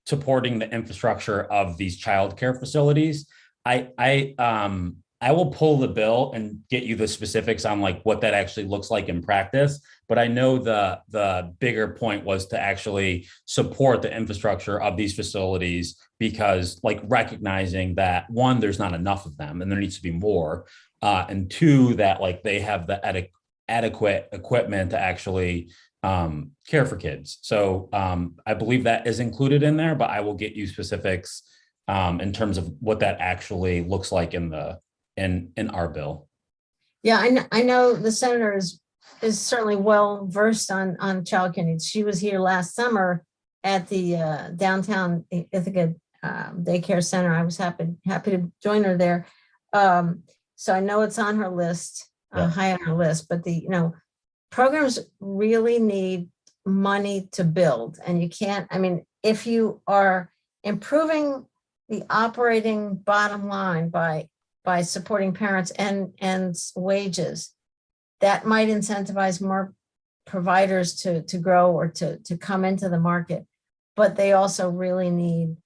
supporting the infrastructure of these childcare facilities. I will pull the bill and get you the specifics on what that actually looks like in practice. But I know the bigger point was to actually support the infrastructure of these facilities, because recognizing that, one, there's not enough of them and there needs to be more. And two, that they have the adequate equipment to actually care for kids. So I believe that is included in there, but I will get you specifics in terms of what that actually looks like in our bill. Yeah, I know the senator is certainly well versed on childcare needs. She was here last summer at the downtown Ithaca daycare center. I was happy to join her there. So I know it's on her list, high on her list, but programs really need money to build, and you can't, I mean, if you are improving the operating bottom line by supporting parents and wages, that might incentivize more providers to grow or to come into the market, but they also really need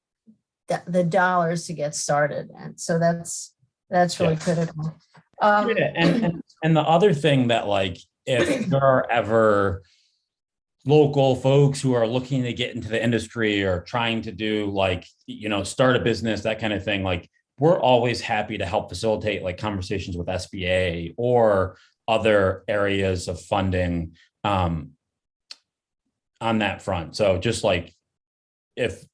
the dollars to get started. And so that's really critical. And the other thing that, like, if there are ever local folks who are looking to get into the industry or trying to do, like, start a business, that kind of thing, like, we're always happy to help facilitate like conversations with SBA or other areas of funding on that front. So just like, if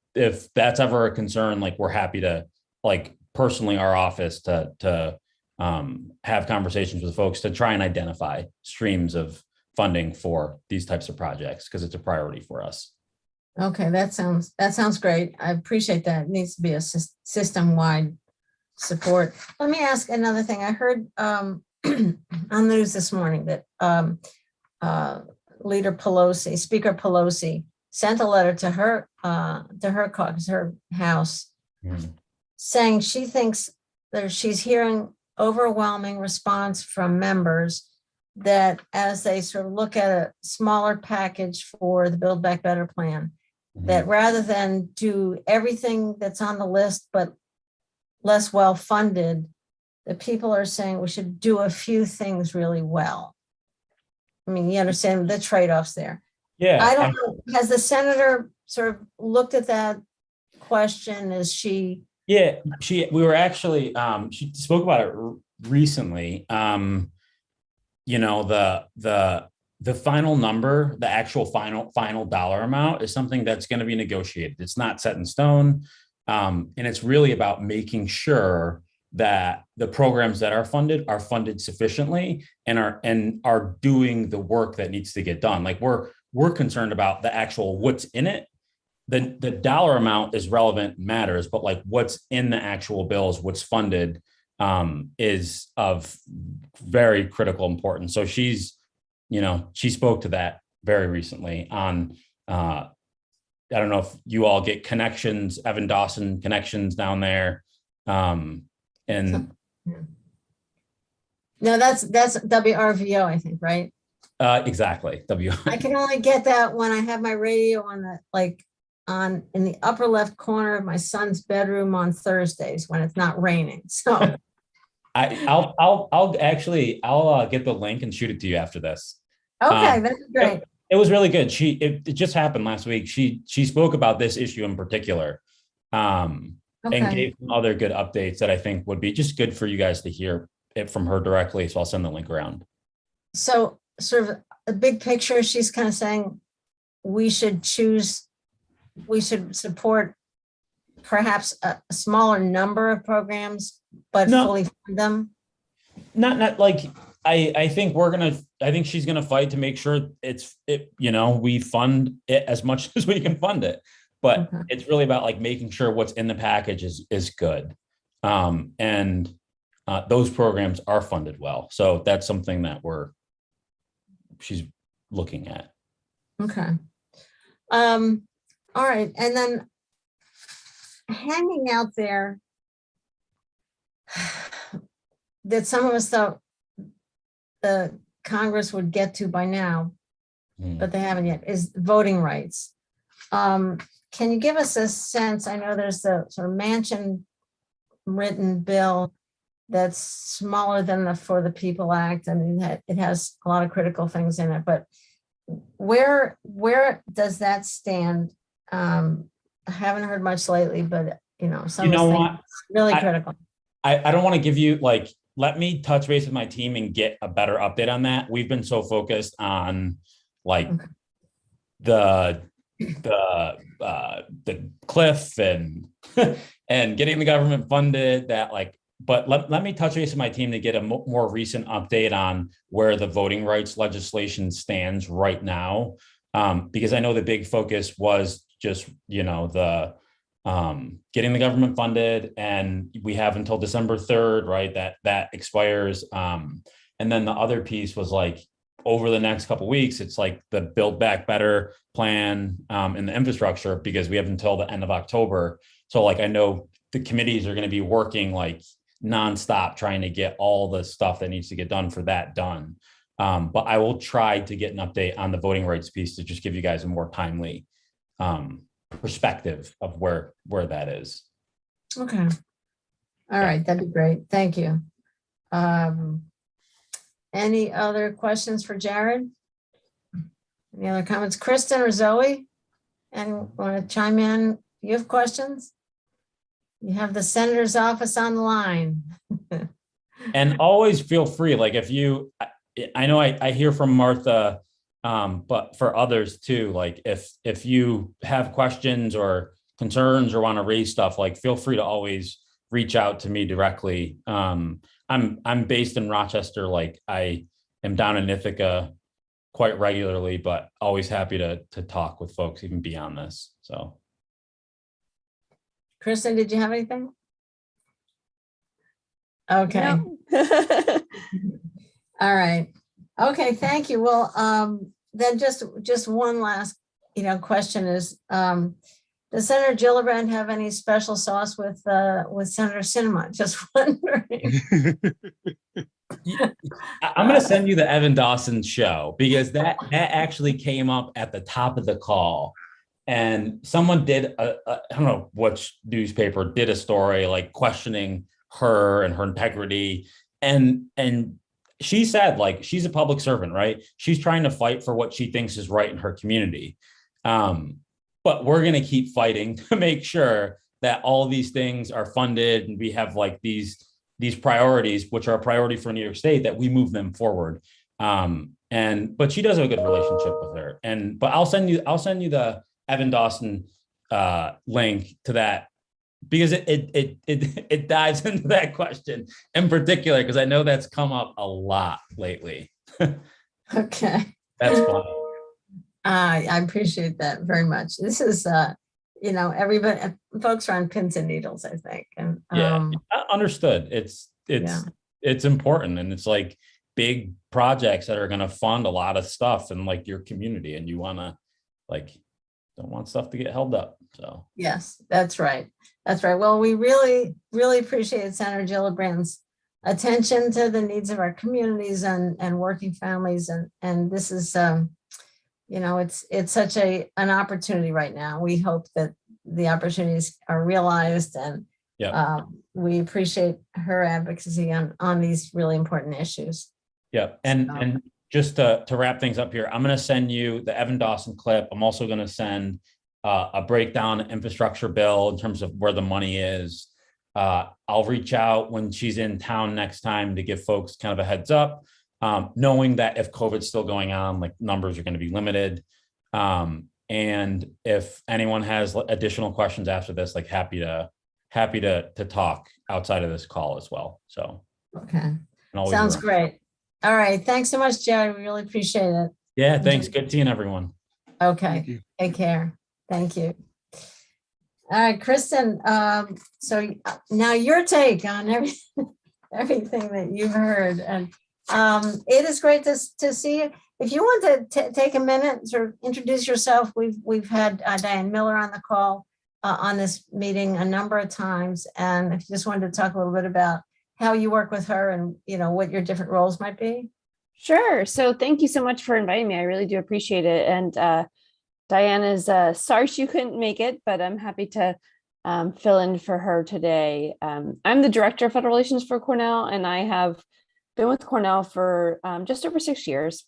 that's ever a concern, like, we're happy to, like, personally, our office to have conversations with folks to try and identify streams of funding for these types of projects, because it's a priority for us. Okay, that sounds great. I appreciate that. It needs to be a system-wide support. Let me ask another thing. I heard on the news this morning that Speaker Pelosi sent a letter to her caucus, her house, saying she thinks that she's hearing overwhelming response from members that as they sort of look at a smaller package for the Build Back Better plan, that rather than do everything that's on the list, but less well-funded, that people are saying we should do a few things really well. I mean, you understand the trade-offs there. Yeah. I don't know, has the senator sort of looked at that question? Is she? Yeah, we were actually, she spoke about it recently. The final number, the actual final dollar amount is something that's going to be negotiated. It's not set in stone. And it's really about making sure that the programs that are funded sufficiently and are doing the work that needs to get done. Like, we're concerned about the actual what's in it. The dollar amount is relevant, matters, but like what's in the actual bills, what's funded is of very critical importance. So she spoke to that very recently on, I don't know if you all get connections, Evan Dawson connections down there. No, that's WRVO, I think, right? Exactly. I can only get that when I have my radio on in the upper left corner of my son's bedroom on Thursdays when it's not raining. So I'll get the link and shoot it to you after this. Okay, that's great. It was really good. It just happened last week. She spoke about this issue in particular, and gave some other good updates that I think would be just good for you guys to hear it from her directly. So I'll send the link around. So sort of a big picture, she's kind of saying we should support perhaps a smaller number of programs, but fully fund them. Not like, I think she's gonna fight to make sure we fund it as much as we can fund it, but it's really about like making sure what's in the package is good, and those programs are funded well. So that's something that she's looking at. Okay. All right, and then hanging out there that some of us thought the Congress would get to by now, but they haven't yet, is voting rights. Can you give us a sense? I know there's the sort of Manchin written bill that's smaller than the For the People Act. I mean, it has a lot of critical things in it, but where does that stand? I haven't heard much lately, but some of the things really critical. I don't want to give you like let me touch base with my team and get a better update on that. We've been so focused on like the cliff and and getting the government funded that like, but let me touch base with my team to get a more recent update on where the voting rights legislation stands right now. Because I know the big focus was just, you know, the getting the government funded, and we have until December 3rd, right? That expires. And then the other piece was like, over the next couple of weeks, it's like the Build Back Better plan and the infrastructure, because we have until the end of October. So like, I know the committees are going to be working like nonstop trying to get all the stuff that needs to get done for that done. But I will try to get an update on the voting rights piece to just give you guys a more timely perspective of where that is. Okay. All right, that'd be great. Thank you. Any other questions for Jared? Any other comments? Kristen or Zoe? And want to chime in? You have questions? You have the senator's office on the line. And always feel free, like if you, I know I hear from Martha, but for others too, like if you have questions or concerns or want to raise stuff, like feel free to always reach out to me directly. I'm based in Rochester. Like I am down in Ithaca quite regularly, but always happy to talk with folks even beyond this. So. Kristen, did you have anything? Okay. No. All right. Okay, thank you. Well, then just one last, question is, does Senator Gillibrand have any special sauce with Senator Sinema? Just wondering. I'm going to send you the Evan Dawson show, because that actually came up at the top of the call. And someone did, I don't know which newspaper did a story like questioning her and her integrity. And she said, like, she's a public servant, right? She's trying to fight for what she thinks is right in her community. But we're going to keep fighting to make sure that all these things are funded, and we have like these priorities, which are a priority for New York State, that we move them forward. But she does have a good relationship with her. But I'll send you the Evan Dawson link to that, because it dives into that question in particular, because I know that's come up a lot lately. Okay. That's funny. I appreciate that very much. This is, everybody, folks are on pins and needles, I think. And yeah, understood. It's important, and it's like big projects that are going to fund a lot of stuff in like your community, and you want to don't want stuff to get held up. So yes, that's right. That's right. Well, we really, really appreciate Senator Gillibrand's attention to the needs of our communities and working families. And this is, it's such an opportunity right now. We hope that the opportunities are realized, and we appreciate her advocacy on these really important issues. Yeah. And just to wrap things up here, I'm going to send you the Evan Dawson clip. I'm also going to send a breakdown infrastructure bill in terms of where the money is. I'll reach out when she's in town next time to give folks kind of a heads up, knowing that if COVID's still going on, like numbers are going to be limited. And if anyone has additional questions after this, like happy to talk outside of this call as well. So okay, sounds great. All right, thanks so much, Jerry. We really appreciate it. Yeah, thanks. Good seeing everyone. Okay, take care. Thank you. All right, Kristen. So now your take on everything that you've heard, and it is great to see you. If you want to take a minute, sort of introduce yourself. We've had Diane Miller on the call on this meeting a number of times, and if you just wanted to talk a little bit about how you work with her and what your different roles might be. Sure. So thank you so much for inviting me. I really do appreciate it. And Diane is sorry she couldn't make it, but I'm happy to fill in for her today. I'm the Director of Federal Relations for Cornell, and I have been with Cornell for just over 6 years.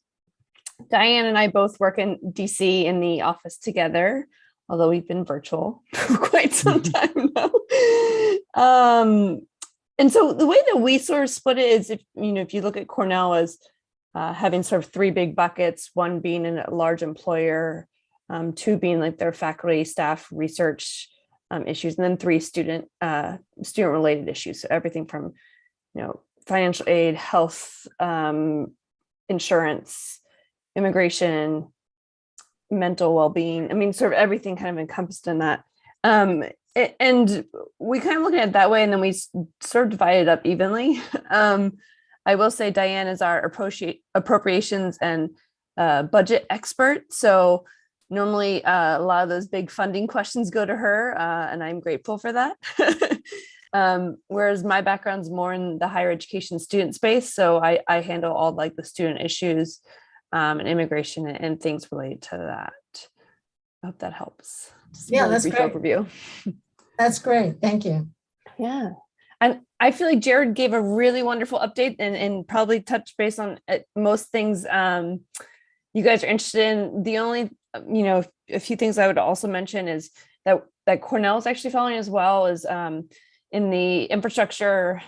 Diane and I both work in DC in the office together, although we've been virtual for quite some time now. And so the way that we sort of split it is, if you look at Cornell as having sort of three big buckets, one being a large employer, two being like their faculty, staff, research issues, and then three student related issues. So everything from, financial aid, health, insurance, immigration, mental well-being. I mean, sort of everything kind of encompassed in that. And we kind of look at it that way, and then we sort of divide it up evenly. I will say Diane is our appropriations and budget expert. So normally a lot of those big funding questions go to her, and I'm grateful for that. Whereas my background's more in the higher education student space. So I handle all like the student issues and immigration and things related to that. I hope that helps. Just a Yeah, really that's brief great. overview. That's great. Thank you. Yeah. And I feel like Jared gave a really wonderful update and probably touched base on most things you guys are interested in. The only, a few things I would also mention is that Cornell is actually following as well as in the infrastructure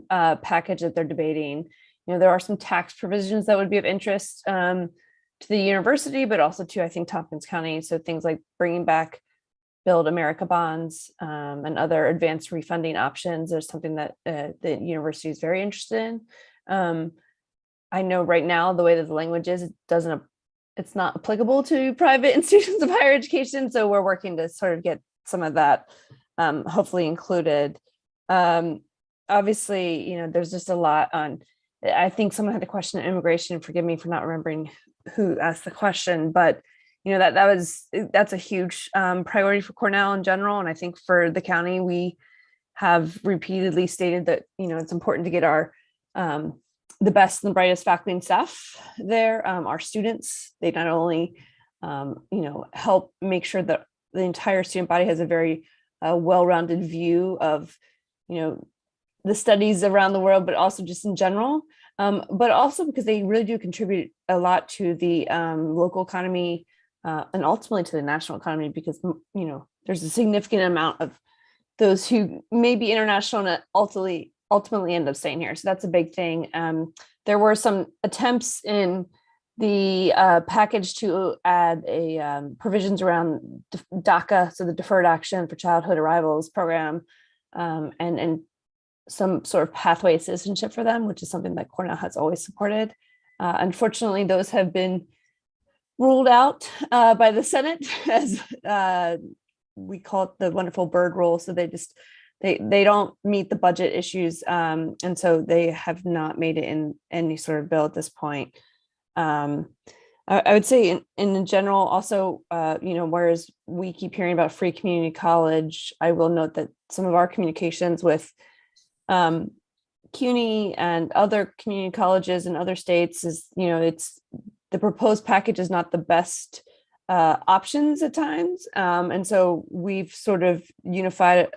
package that they're debating. There are some tax provisions that would be of interest to the university, but also to, I think, Tompkins County. So things like bringing back Build America bonds and other advanced refunding options is something that the university is very interested in. I know right now the way that the language is, it's not applicable to private institutions of higher education. So we're working to sort of get some of that hopefully included. Obviously, there's just a lot on. I think someone had a question on immigration. Forgive me for not remembering who asked the question, but that's a huge priority for Cornell in general. And I think for the county, we have repeatedly stated that, it's important to get our the best and the brightest faculty and staff there. Our students, they not only, help make sure that the entire student body has a very well-rounded view of, the studies around the world, but also just in general. But also because they really do contribute a lot to the local economy and ultimately to the national economy, because, there's a significant amount of those who may be international and ultimately end up staying here. So that's a big thing. There were some attempts in the package to add provisions around Daca, so the Deferred Action for Childhood Arrivals program, and some sort of pathway citizenship for them, which is something that Cornell has always supported. Unfortunately, those have been ruled out by the Senate as we call it the wonderful bird rule. So they don't meet the budget issues. And so they have not made it in any sort of bill at this point. I would say in general also, whereas we keep hearing about free community college, I will note that some of our communications with CUNY and other community colleges in other states is, it's the proposed package is not the best options at times. And so we've sort of unified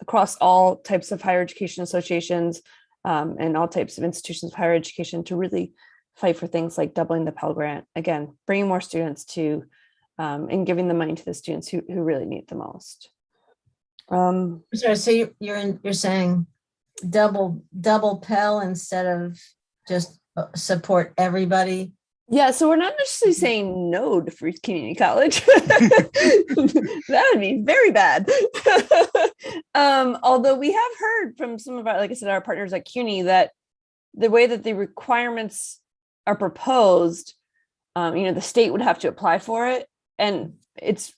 across all types of higher education associations and all types of institutions of higher education to really fight for things like doubling the Pell Grant, again, bringing more students to and giving the money to the students who really need it the most. Sorry, so you're saying double Pell instead of just support everybody? Yeah, so we're not necessarily saying no to free community college. That would be very bad. Although we have heard from some of our, like I said, our partners at CUNY that the way that the requirements are proposed, the state would have to apply for it. And it's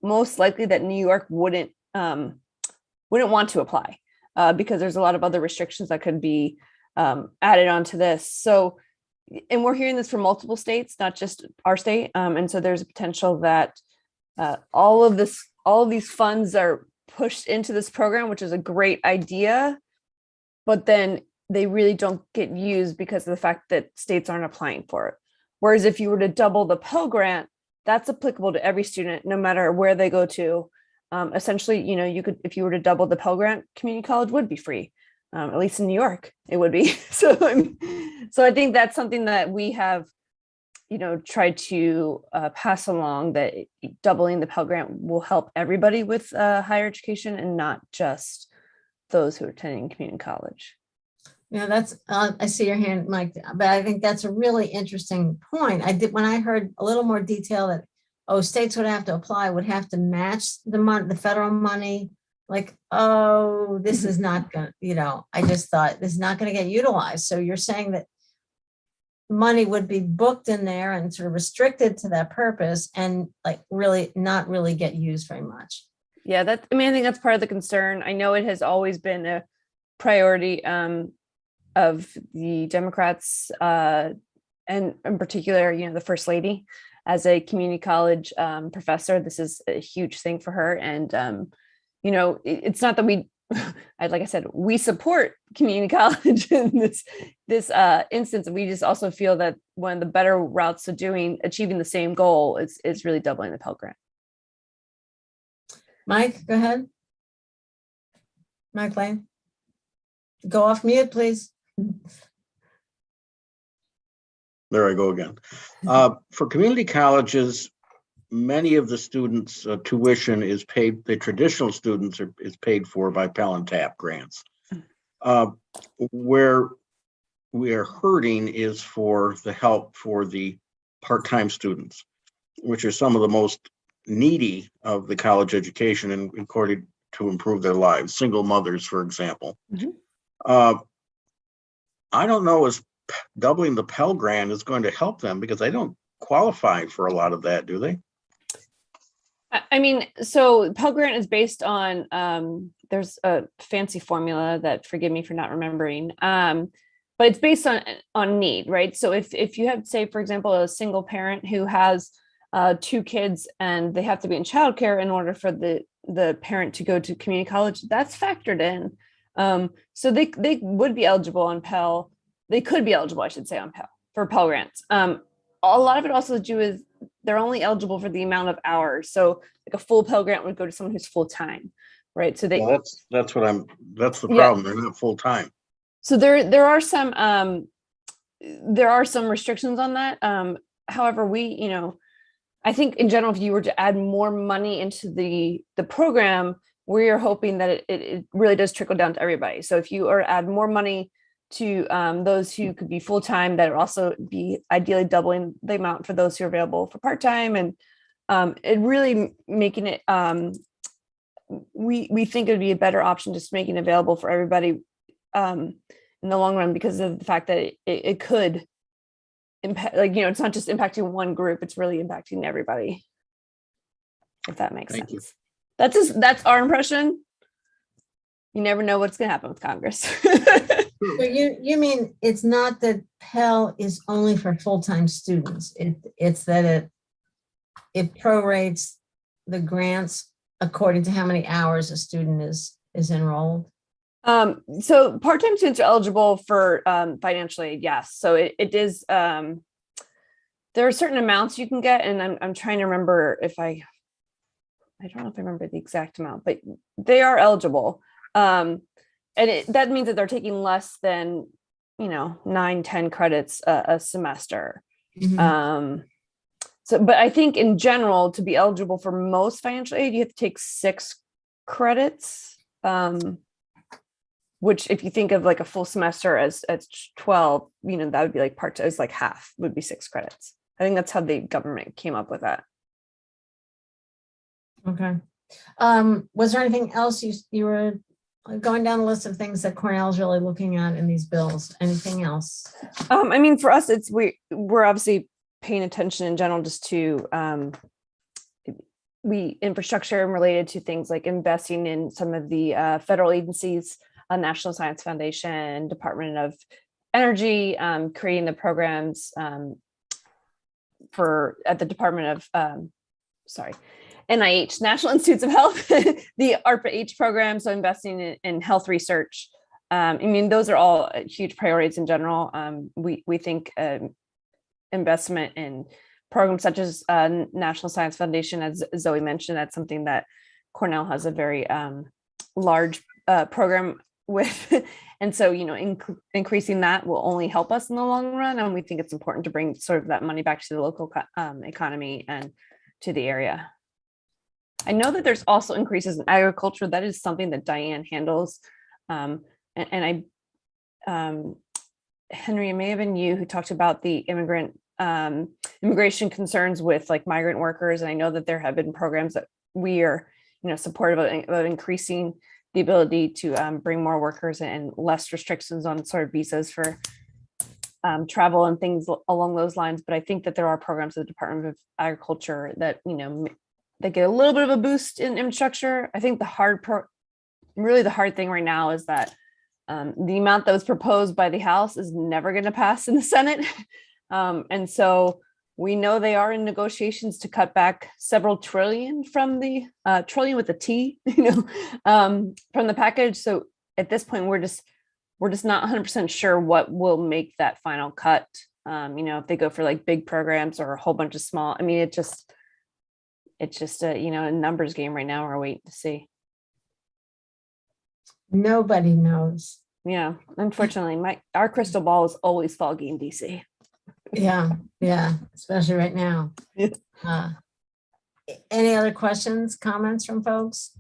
most likely that New York wouldn't want to apply because there's a lot of other restrictions that could be added onto this. So, and we're hearing this from multiple states, not just our state. And so there's a potential that all of these funds are pushed into this program, which is a great idea, but then they really don't get used because of the fact that states aren't applying for it. Whereas if you were to double the Pell Grant, that's applicable to every student, no matter where they go to. Essentially, you could, if you were to double the Pell Grant, community college would be free. At least in New York, it would be. So I think that's something that we have, tried to pass along, that doubling the Pell Grant will help everybody with higher education and not just those who are attending community college. Yeah, that's, I see your hand, Mike, but I think that's a really interesting point. When I heard a little more detail that, oh, states would have to apply, would have to match the federal money, like, oh, this is not gonna, I just thought this is not gonna get utilized. So you're saying that money would be booked in there and sort of restricted to that purpose and like really not really get used very much. Yeah, I think that's part of the concern. I know it has always been a priority of the Democrats, and in particular, the First Lady. As a community college professor, this is a huge thing for her. And, it's not that like I said, we support community college in this instance. We just also feel that one of the better routes to achieving the same goal is really doubling the Pell Grant. Mike, go ahead. Mike Lane. Go off mute, please. There I go again. For community colleges, many of the students' tuition is paid, the traditional students is paid for by Pell and TAP grants. Where we are hurting is for the help for the part-time students, which are some of the most needy of the college education and according to improve their lives, single mothers, for example. I don't know if doubling the Pell Grant is going to help them because they don't qualify for a lot of that, do they? I mean, so Pell Grant is based on, there's a fancy formula that, forgive me for not remembering, but it's based on need, right? So if you have, say, for example, a single parent who has 2 kids and they have to be in childcare in order for the parent to go to community college, that's factored in. So they would be eligible on Pell. They could be eligible, I should say, on Pell for Pell Grants. A lot of it also to do with they're only eligible for the amount of hours. So like a full Pell Grant would go to someone who's full time, right? So Well, that's the problem. They're not full time. So there are some restrictions on that. However, I think in general, if you were to add more money into the program, we're hoping that it really does trickle down to everybody. So if you add more money to those who could be full-time, that would also be ideally doubling the amount for those who are available for part-time, and it really making it, we think it would be a better option just making it available for everybody in the long run, because of the fact that it could impact, it's not just impacting one group, it's really impacting everybody, if that makes Thank sense. That's our impression. You never know what's going to happen with Congress. So you mean it's not that Pell is only for full-time students? It's that it prorates the grants according to how many hours a student is enrolled? So part-time students are eligible for financial aid, yes. So it is, there are certain amounts you can get, and I'm trying to remember if I don't know if I remember the exact amount, but they are eligible. And that means that they're taking less than, 9-10 credits a semester. Mm-hmm. But I think in general, to be eligible for most financial aid, you have to take 6 credits, which if you think of like a full semester as 12, that would be like as like half would be 6 credits. I think that's how the government came up with that. Okay. Was there anything else you were going down the list of things that Cornell's really looking at in these bills? Anything else? I mean, for us, we're obviously paying attention in general just to infrastructure related to things like investing in some of the federal agencies, National Science Foundation, Department of Energy, creating the programs at the Department of NIH, National Institutes of Health, the ARPA-H program, so investing in health research. I mean, those are all huge priorities in general. We think investment in programs such as National Science Foundation, as Zoe mentioned, that's something that Cornell has a very large program with. And so, increasing that will only help us in the long run. And we think it's important to bring sort of that money back to the local economy and to the area. I know that there's also increases in agriculture. That is something that Diane handles And Henry, it may have been you who talked about the immigration concerns with like migrant workers. And I know that there have been programs that we are, supportive of increasing the ability to bring more workers and less restrictions on sort of visas for travel and things along those lines. But I think that there are programs at the Department of Agriculture that, they get a little bit of a boost in infrastructure. I think the hard thing right now is that the amount that was proposed by the House is never going to pass in the Senate. And so we know they are in negotiations to cut back several trillion from the trillion with a T, from the package. So at this point, we're just not 100% sure what will make that final cut. If they go for like big programs or a whole bunch of small, it's just a numbers game right now. We're waiting to see. Nobody knows. Yeah, unfortunately, our crystal ball is always foggy in DC. Yeah, especially right now. Any other questions, comments from folks?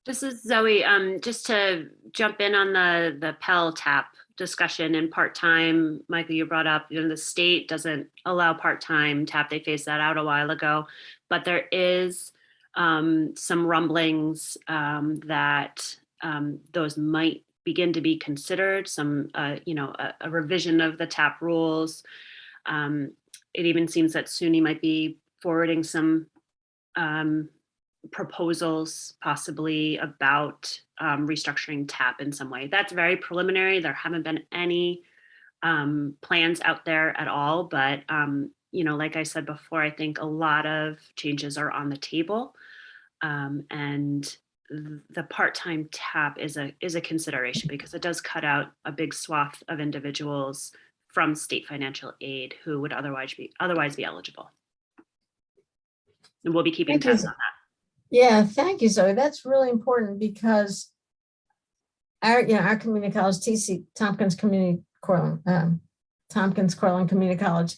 This is Zoe. Just to jump in on the Pell TAP discussion and part-time, Michael, you brought up, the state doesn't allow part-time TAP. They phased that out a while ago, but there is some rumblings that those might begin to be considered, a revision of the TAP rules. It even seems that SUNY might be forwarding some proposals possibly about restructuring TAP in some way. That's very preliminary. There haven't been any plans out there at all, but like I said before, I think a lot of changes are on the table, and the part-time TAP is a consideration because it does cut out a big swath of individuals from state financial aid who would otherwise be eligible. And we'll be keeping tabs on that. Yeah, thank you, Zoe. That's really important because our community college, Tompkins Cortland Community College,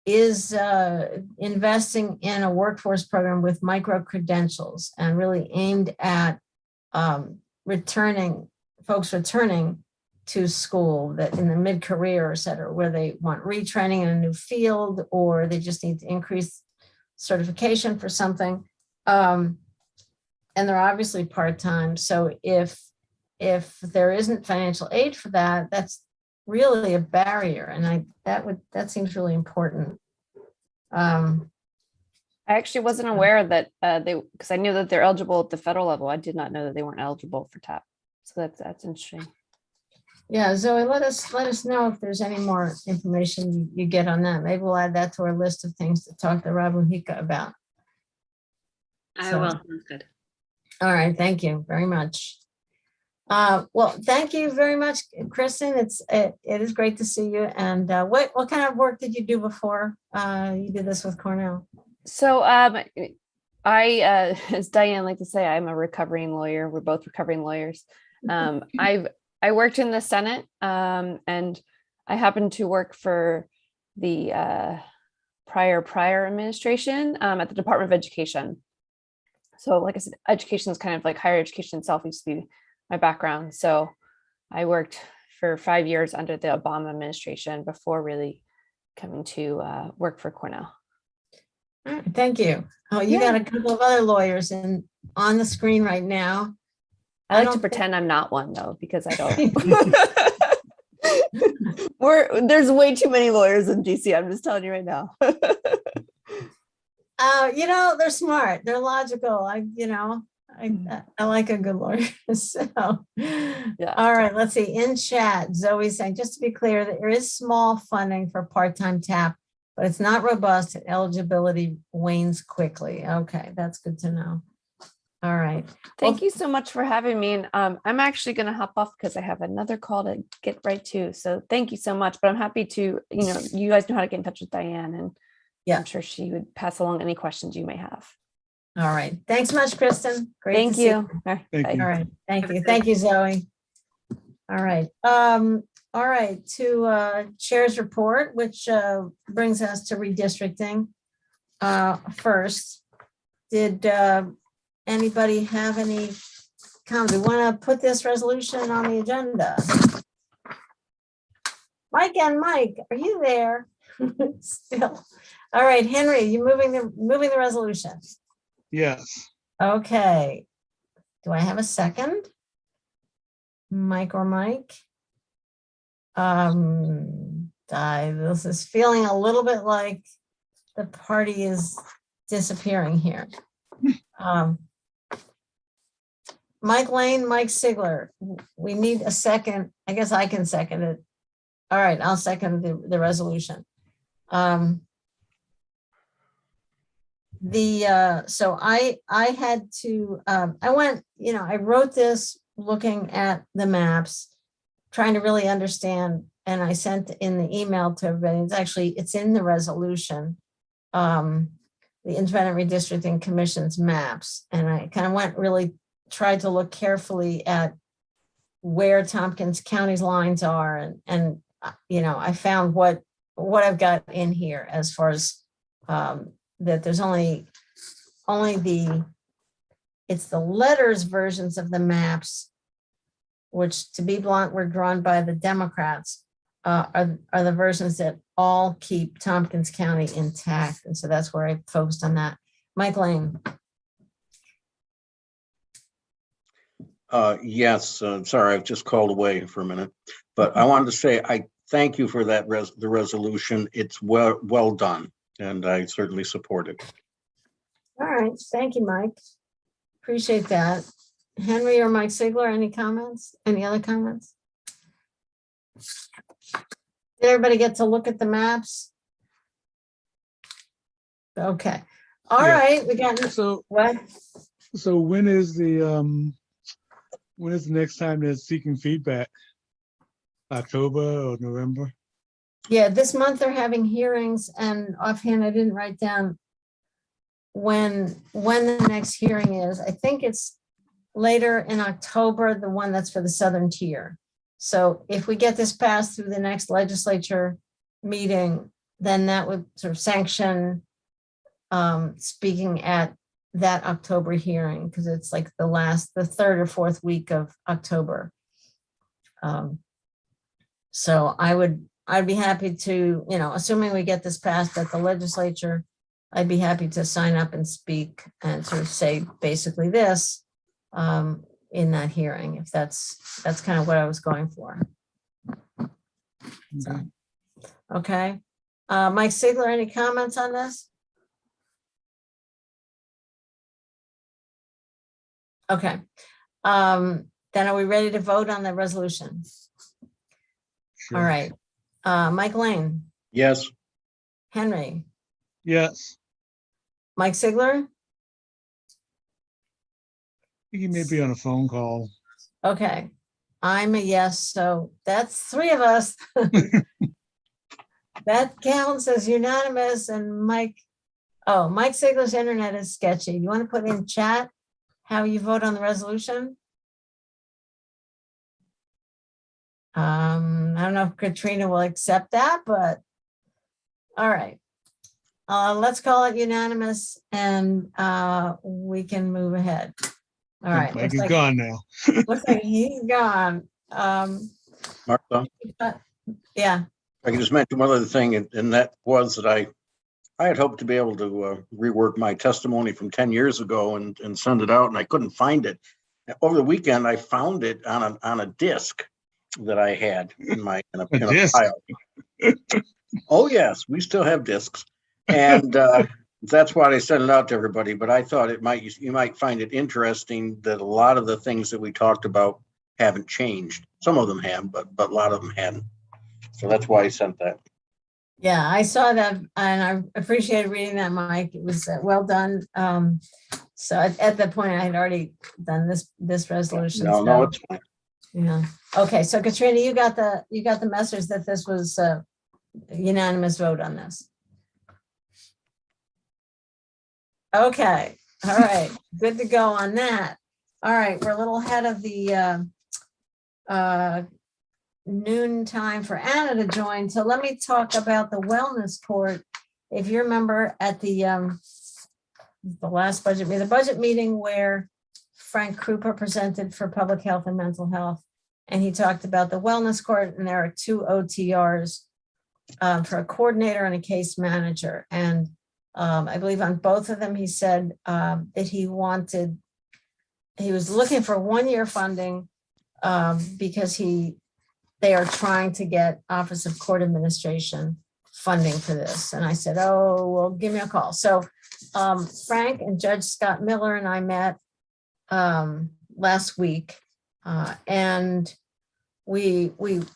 is investing in a workforce program with micro credentials and really aimed at folks returning to school that in the mid-career, et cetera, where they want retraining in a new field or they just need to increase certification for something. And they're obviously part-time. So if there isn't financial aid for that, that's really a barrier. And that seems really important. I actually wasn't aware that because I knew that they're eligible at the federal level. I did not know that they weren't eligible for TAP. So that's interesting. Yeah, Zoe, let us know if there's any more information you get on that. Maybe we'll add that to our list of things to talk to Rob Mujica about. I will. Sounds good. All right, thank you very much. Well, thank you very much, Kristen. It is great to see you. And what kind of work did you do before you did this with Cornell? So I, as Diane liked to say, I'm a recovering lawyer. We're both recovering lawyers. I worked in the Senate, and I happened to work for the prior administration at the Department of Education. So like I said, education is kind of like higher education itself used to be my background. So I worked for 5 years under the Obama administration before really coming to work for Cornell. All right, thank you. Oh, you got a couple of other lawyers on the screen right now. I like to pretend I'm not one though, because I don't. There's way too many lawyers in DC. I'm just telling you right now. They're smart. They're logical. I like a good lawyer. So, yeah. All right, let's see. In chat, Zoe's saying, just to be clear, there is small funding for part-time TAP, but it's not robust and eligibility wanes quickly. Okay, that's good to know. All right. Thank you so much for having me. And I'm actually going to hop off because I have another call to get right to. So thank you so much. But I'm happy to, you guys know how to get in touch with Diane, and I'm sure she would pass along any questions you may have. All right. Thanks much, Kristen. Great. Thank you. All right. Thank you. Thank you, Zoe. All right. All right. To chair's report, which brings us to redistricting. First, did anybody have any comments? We want to put this resolution on the agenda. Mike and Mike, are you there? Still. All right, Henry, you moving the resolution. Yes. Okay. Do I have a second? Mike or Mike? This is feeling a little bit like the party is disappearing here. Mike Lane, Mike Sigler, we need a second. I guess I can second it. All right, I'll second the resolution. So I had to, I went, I wrote this looking at the maps, trying to really understand, and I sent in the email to everybody. It's in the resolution, the Independent Redistricting Commission's maps. And I kind of tried to look carefully at where Tompkins County's lines are. And I found what I've got in here as far as that there's only it's the letters versions of the maps, which, to be blunt, were drawn by the Democrats, are the versions that all keep Tompkins County intact. And so that's where I focused on that. Mike Lane. Yes, sorry, I've just called away for a minute, but I wanted to say I thank you for that the resolution. It's well done, and I certainly support it. All right, thank you, Mike. Appreciate that. Henry or Mike Sigler, any comments? Any other comments? Did everybody get to look at the maps? Okay. All Yeah. right, we got So, what? so when is the next time they're seeking feedback? October or November? Yeah, this month they're having hearings, and offhand, I didn't write down when the next hearing is. I think it's later in October, the one that's for the Southern Tier. So if we get this passed through the next legislature meeting, then that would sort of sanction speaking at that October hearing, because it's like the third or fourth week of October. So I'd be happy to, assuming we get this passed at the legislature, I'd be happy to sign up and speak and sort of say basically this in that hearing, if that's kind of what I was going for. So, okay. Mike Sigler, any comments on this? Okay. Then are we ready to vote on the resolution? Sure. All right. Mike Lane, Yes, Henry, Yes. Mike Sigler. I think he may be on a phone call. Okay. I'm a yes, so that's three of us. That counts as unanimous. And Mike Sigler's internet is sketchy. You want to put in chat how you vote on the resolution? I don't know if Katrina will accept that, but all right. Let's call it unanimous, and we can move ahead. All right. Mike is gone now. Looks like he's gone. Martha, Yeah. I can just mention one other thing, and that was that I had hoped to be able to rework my testimony from 10 years ago and send it out, and I couldn't find it. Over the weekend, I found it on a disc that I had in a disc? pile. Oh yes, we still have discs, and that's why I sent it out to everybody. But I thought you might find it interesting that a lot of the things that we talked about haven't changed. Some of them have, but a lot of them hadn't. So that's why I sent that. Yeah, I saw that, and I appreciated reading that, Mike. It was well done. So at that point, I had already done this resolution. No, it's fine. Yeah. Okay. So Katrina, you got the message that this was a unanimous vote on this. Okay. All right. Good to go on that. All right. We're a little ahead of the noon time for Anna to join. So let me talk about the wellness court. If you remember at the last budget meeting, where Frank Krupa presented for public health and mental health. And he talked about the wellness court, and there are 2 OTRs for a coordinator and a case manager. And I believe on both of them, he said that he was looking for 1-year funding because they are trying to get Office of Court Administration funding for this. And I said, oh, well, give me a call. So Frank and Judge Scott Miller and I met last week, and we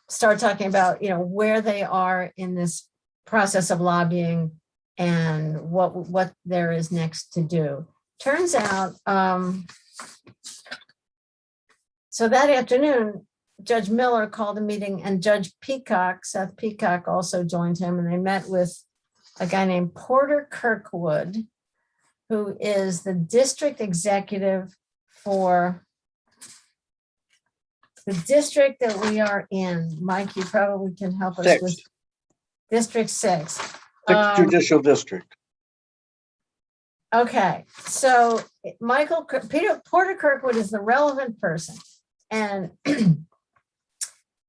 started talking about, where they are in this process of lobbying and what there is next to do. Turns out, so that afternoon, Judge Miller called a meeting, and Judge Peacock, Seth Peacock, also joined him, and they met with a guy named Porter Kirkwood, who is the district executive for the district that we are in. Mike, you probably can help us with District 6. 6th Judicial District. Okay, so Porter Kirkwood is the relevant person. And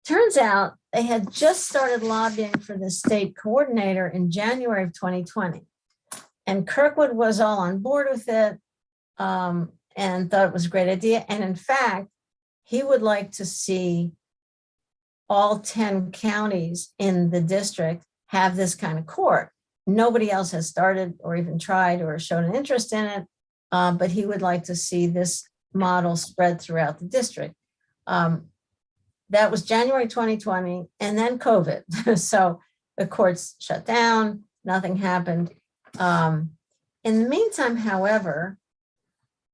turns out they had just started lobbying for the state coordinator in January of 2020. And Kirkwood was all on board with it and thought it was a great idea. And in fact, he would like to see all 10 counties in the district have this kind of court. Nobody else has started or even tried or shown an interest in it, but he would like to see this model spread throughout the district. That was January 2020, and then COVID. So the courts shut down, nothing happened. In the meantime, however,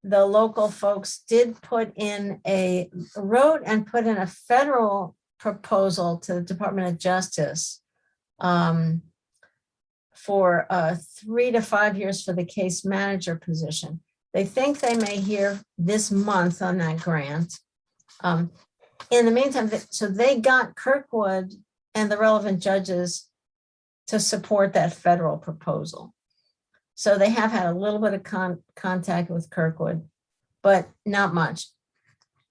the local folks did wrote and put in a federal proposal to the Department of Justice for 3 to 5 years for the case manager position. They think they may hear this month on that grant. In the meantime, so they got Kirkwood and the relevant judges to support that federal proposal. So they have had a little bit of contact with Kirkwood, but not much.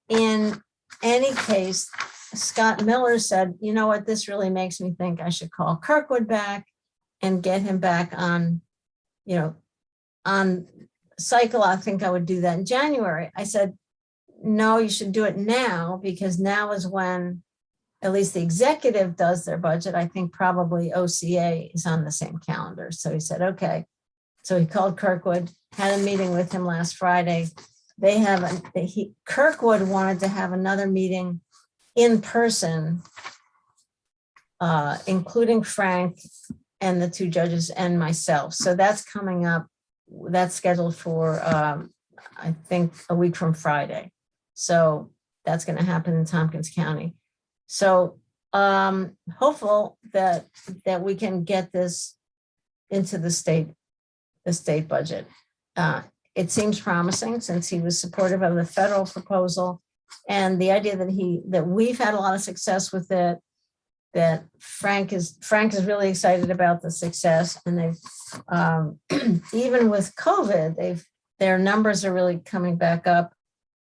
In any case, Scott Miller said, you know what, this really makes me think I should call Kirkwood back and get him back on, on cycle. I think I would do that in January. I said, no, you should do it now, because now is when at least the executive does their budget. I think probably OCA is on the same calendar. So he said, okay. So he called Kirkwood, had a meeting with him last Friday. Kirkwood wanted to have another meeting in person, including Frank and the 2 judges and myself. So that's coming up. That's scheduled for, I think, a week from Friday. So that's going to happen in Tompkins County. So hopeful that we can get this into the state budget. It seems promising, since he was supportive of the federal proposal, and the idea that we've had a lot of success with it, that Frank is really excited about the success, and they've even with COVID, their numbers are really coming back up.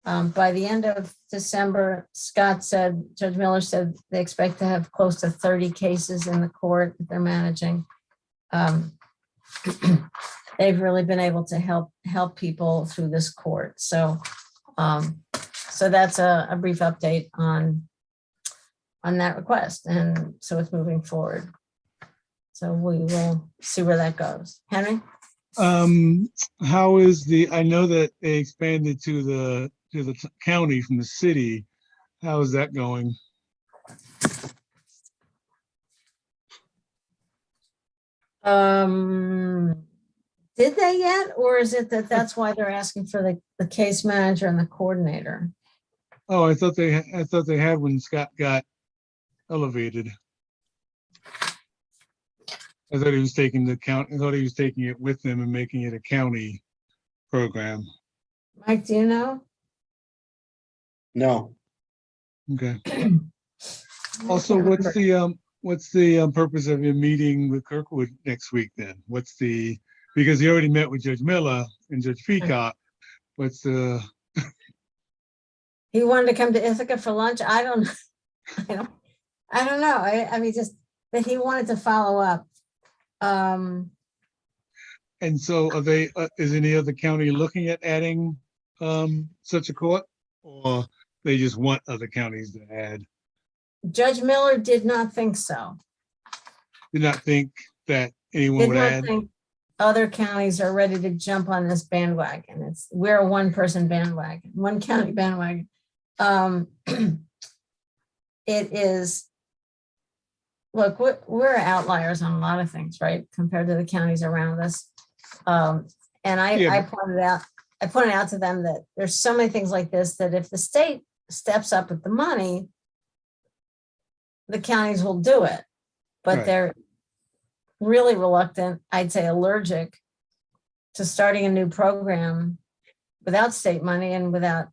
By the end of December, Judge Miller said they expect to have close to 30 cases in the court that they're managing. They've really been able to help people through this court. So that's a brief update on that request. And so it's moving forward. So we will see where that goes. Henry? How is I know that they expanded to the county from the city. How is that going? Did they yet, or is it that's why they're asking for the case manager and the coordinator? Oh, I thought they had when Scott got elevated. I thought he was taking it with him and making it a county program. Mike, do you know? No. Okay. Also, what's the purpose of your meeting with Kirkwood next week then? Because he already met with Judge Miller and Judge Peacock. What's the he wanted to come to Ithaca for lunch. I don't know. I mean, just that he wanted to follow up. And so are they, is any other county looking at adding such a court? Or they just want other counties to add? Judge Miller did not think so. Did not think that anyone Did would not add? think other counties are ready to jump on this bandwagon. We're a one-person bandwagon, one county bandwagon. It is, look, we're outliers on a lot of things, right? Compared to the counties around us. And Yeah. I pointed out to them that there's so many things like this, that if the state steps up with the money, the counties will do it. But Right. they're really reluctant, I'd say allergic to starting a new program without state money and without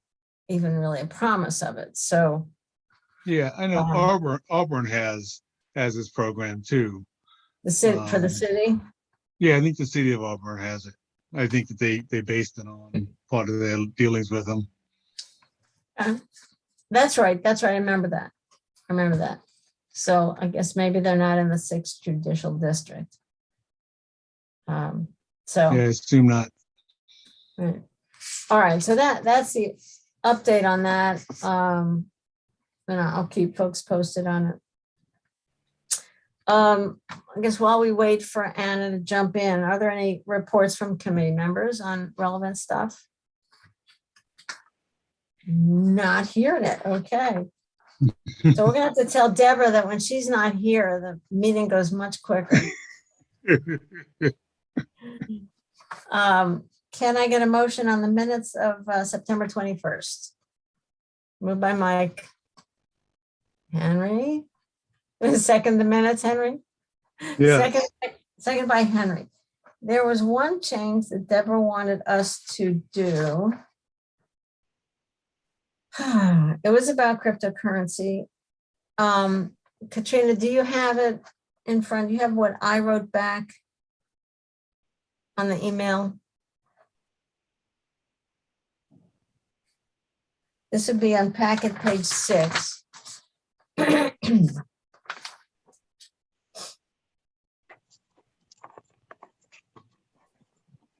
even really a promise of it. So Yeah, I know Auburn has this program too. the city, for the city, Yeah, I think the city of Auburn has it. I think that they based it on part of their dealings with them. that's right. I remember that. So I guess maybe they're not in the 6th judicial district. So. Yeah, I assume not. Right. All right, so that's the update on that. And I'll keep folks posted on it. I guess while we wait for Anna to jump in, are there any reports from committee members on relevant stuff? Not hearing it, okay. So we're gonna have to tell Deborah that when she's not here, the meeting goes much quicker. Can I get a motion on the minutes of September 21st? Moved by Mike. Henry? Second the minutes, Henry? Yeah. Second by Henry. There was one change that Deborah wanted us to do. It was about cryptocurrency. Katrina, do you have it in front? Do you have what I wrote back on the email? This would be on packet page 6.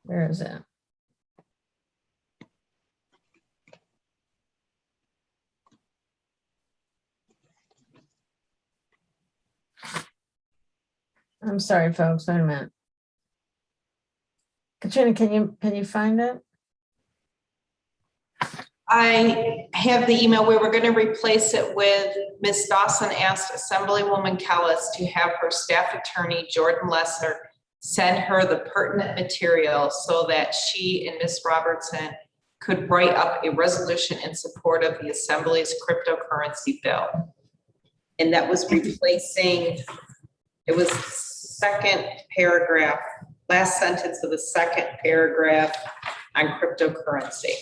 Where is it? I'm sorry, folks. Wait a minute. Katrina, can you find it? I have the email where we're going to replace it with Ms. Dawson asked Assemblywoman Kellis to have her staff attorney, Jordan Lesser, send her the pertinent material so that she and Ms. Robertson could write up a resolution in support of the Assembly's cryptocurrency bill. And that was replacing, it was second paragraph, last sentence of the second paragraph on cryptocurrency.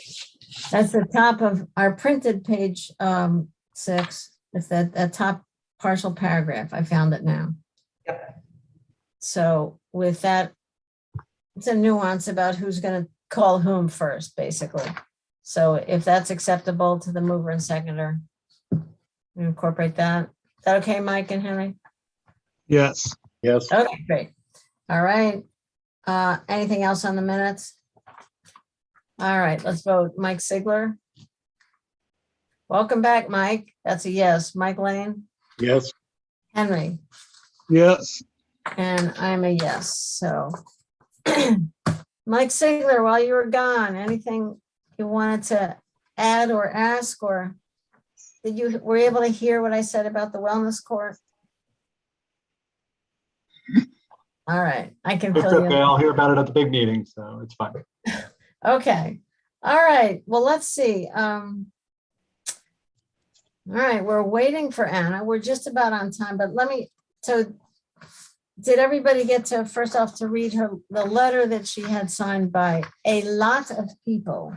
That's the top of our printed page 6. It's that top partial paragraph. I found it now. Yep. So with that, it's a nuance about who's going to call whom first, basically. So if that's acceptable to the mover and seconder, we incorporate that. Is that okay, Mike and Henry? Yes. Yes. Okay, great. All right. Anything else on the minutes? All right, let's vote. Mike Sigler. Welcome back, Mike. That's a yes. Mike Lane, Yes. Henry, Yes. and I'm a yes. So Mike Sigler, while you were gone, anything you wanted to add or ask, or were you able to hear what I said about the wellness court? All right, I can It's fill you okay. in. I'll hear about it at the big meeting, so it's fine. Okay. All right. Well, let's see. All right. We're waiting for Anna. We're just about on time, but so did everybody get to, first off, to read the letter that she had signed by a lot of people?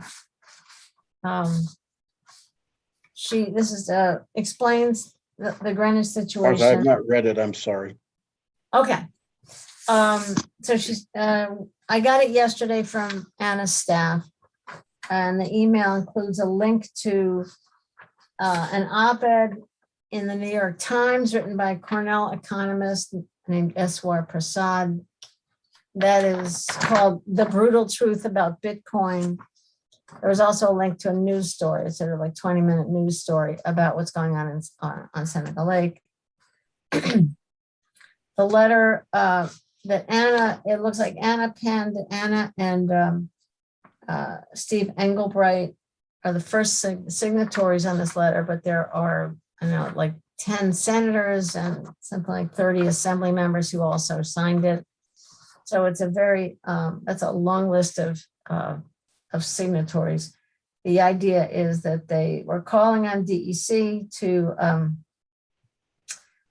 This explains the Greenwich I've situation. not read it. I'm sorry. Okay. So I got it yesterday from Anna's staff, and the email includes a link to an op-ed in the New York Times written by a Cornell economist named Eswar Prasad that is called The Brutal Truth About Bitcoin. There was also a link to a news story, it's sort of like 20-minute news story about what's going on on Seneca Lake. The letter that Anna, it looks like Anna penned, Anna and Steve Engelbright are the first signatories on this letter, but there are, I know, like 10 senators and something like 30 assembly members who also signed it. So it's a very, that's a long list of signatories. The idea is that they were calling on DEC to,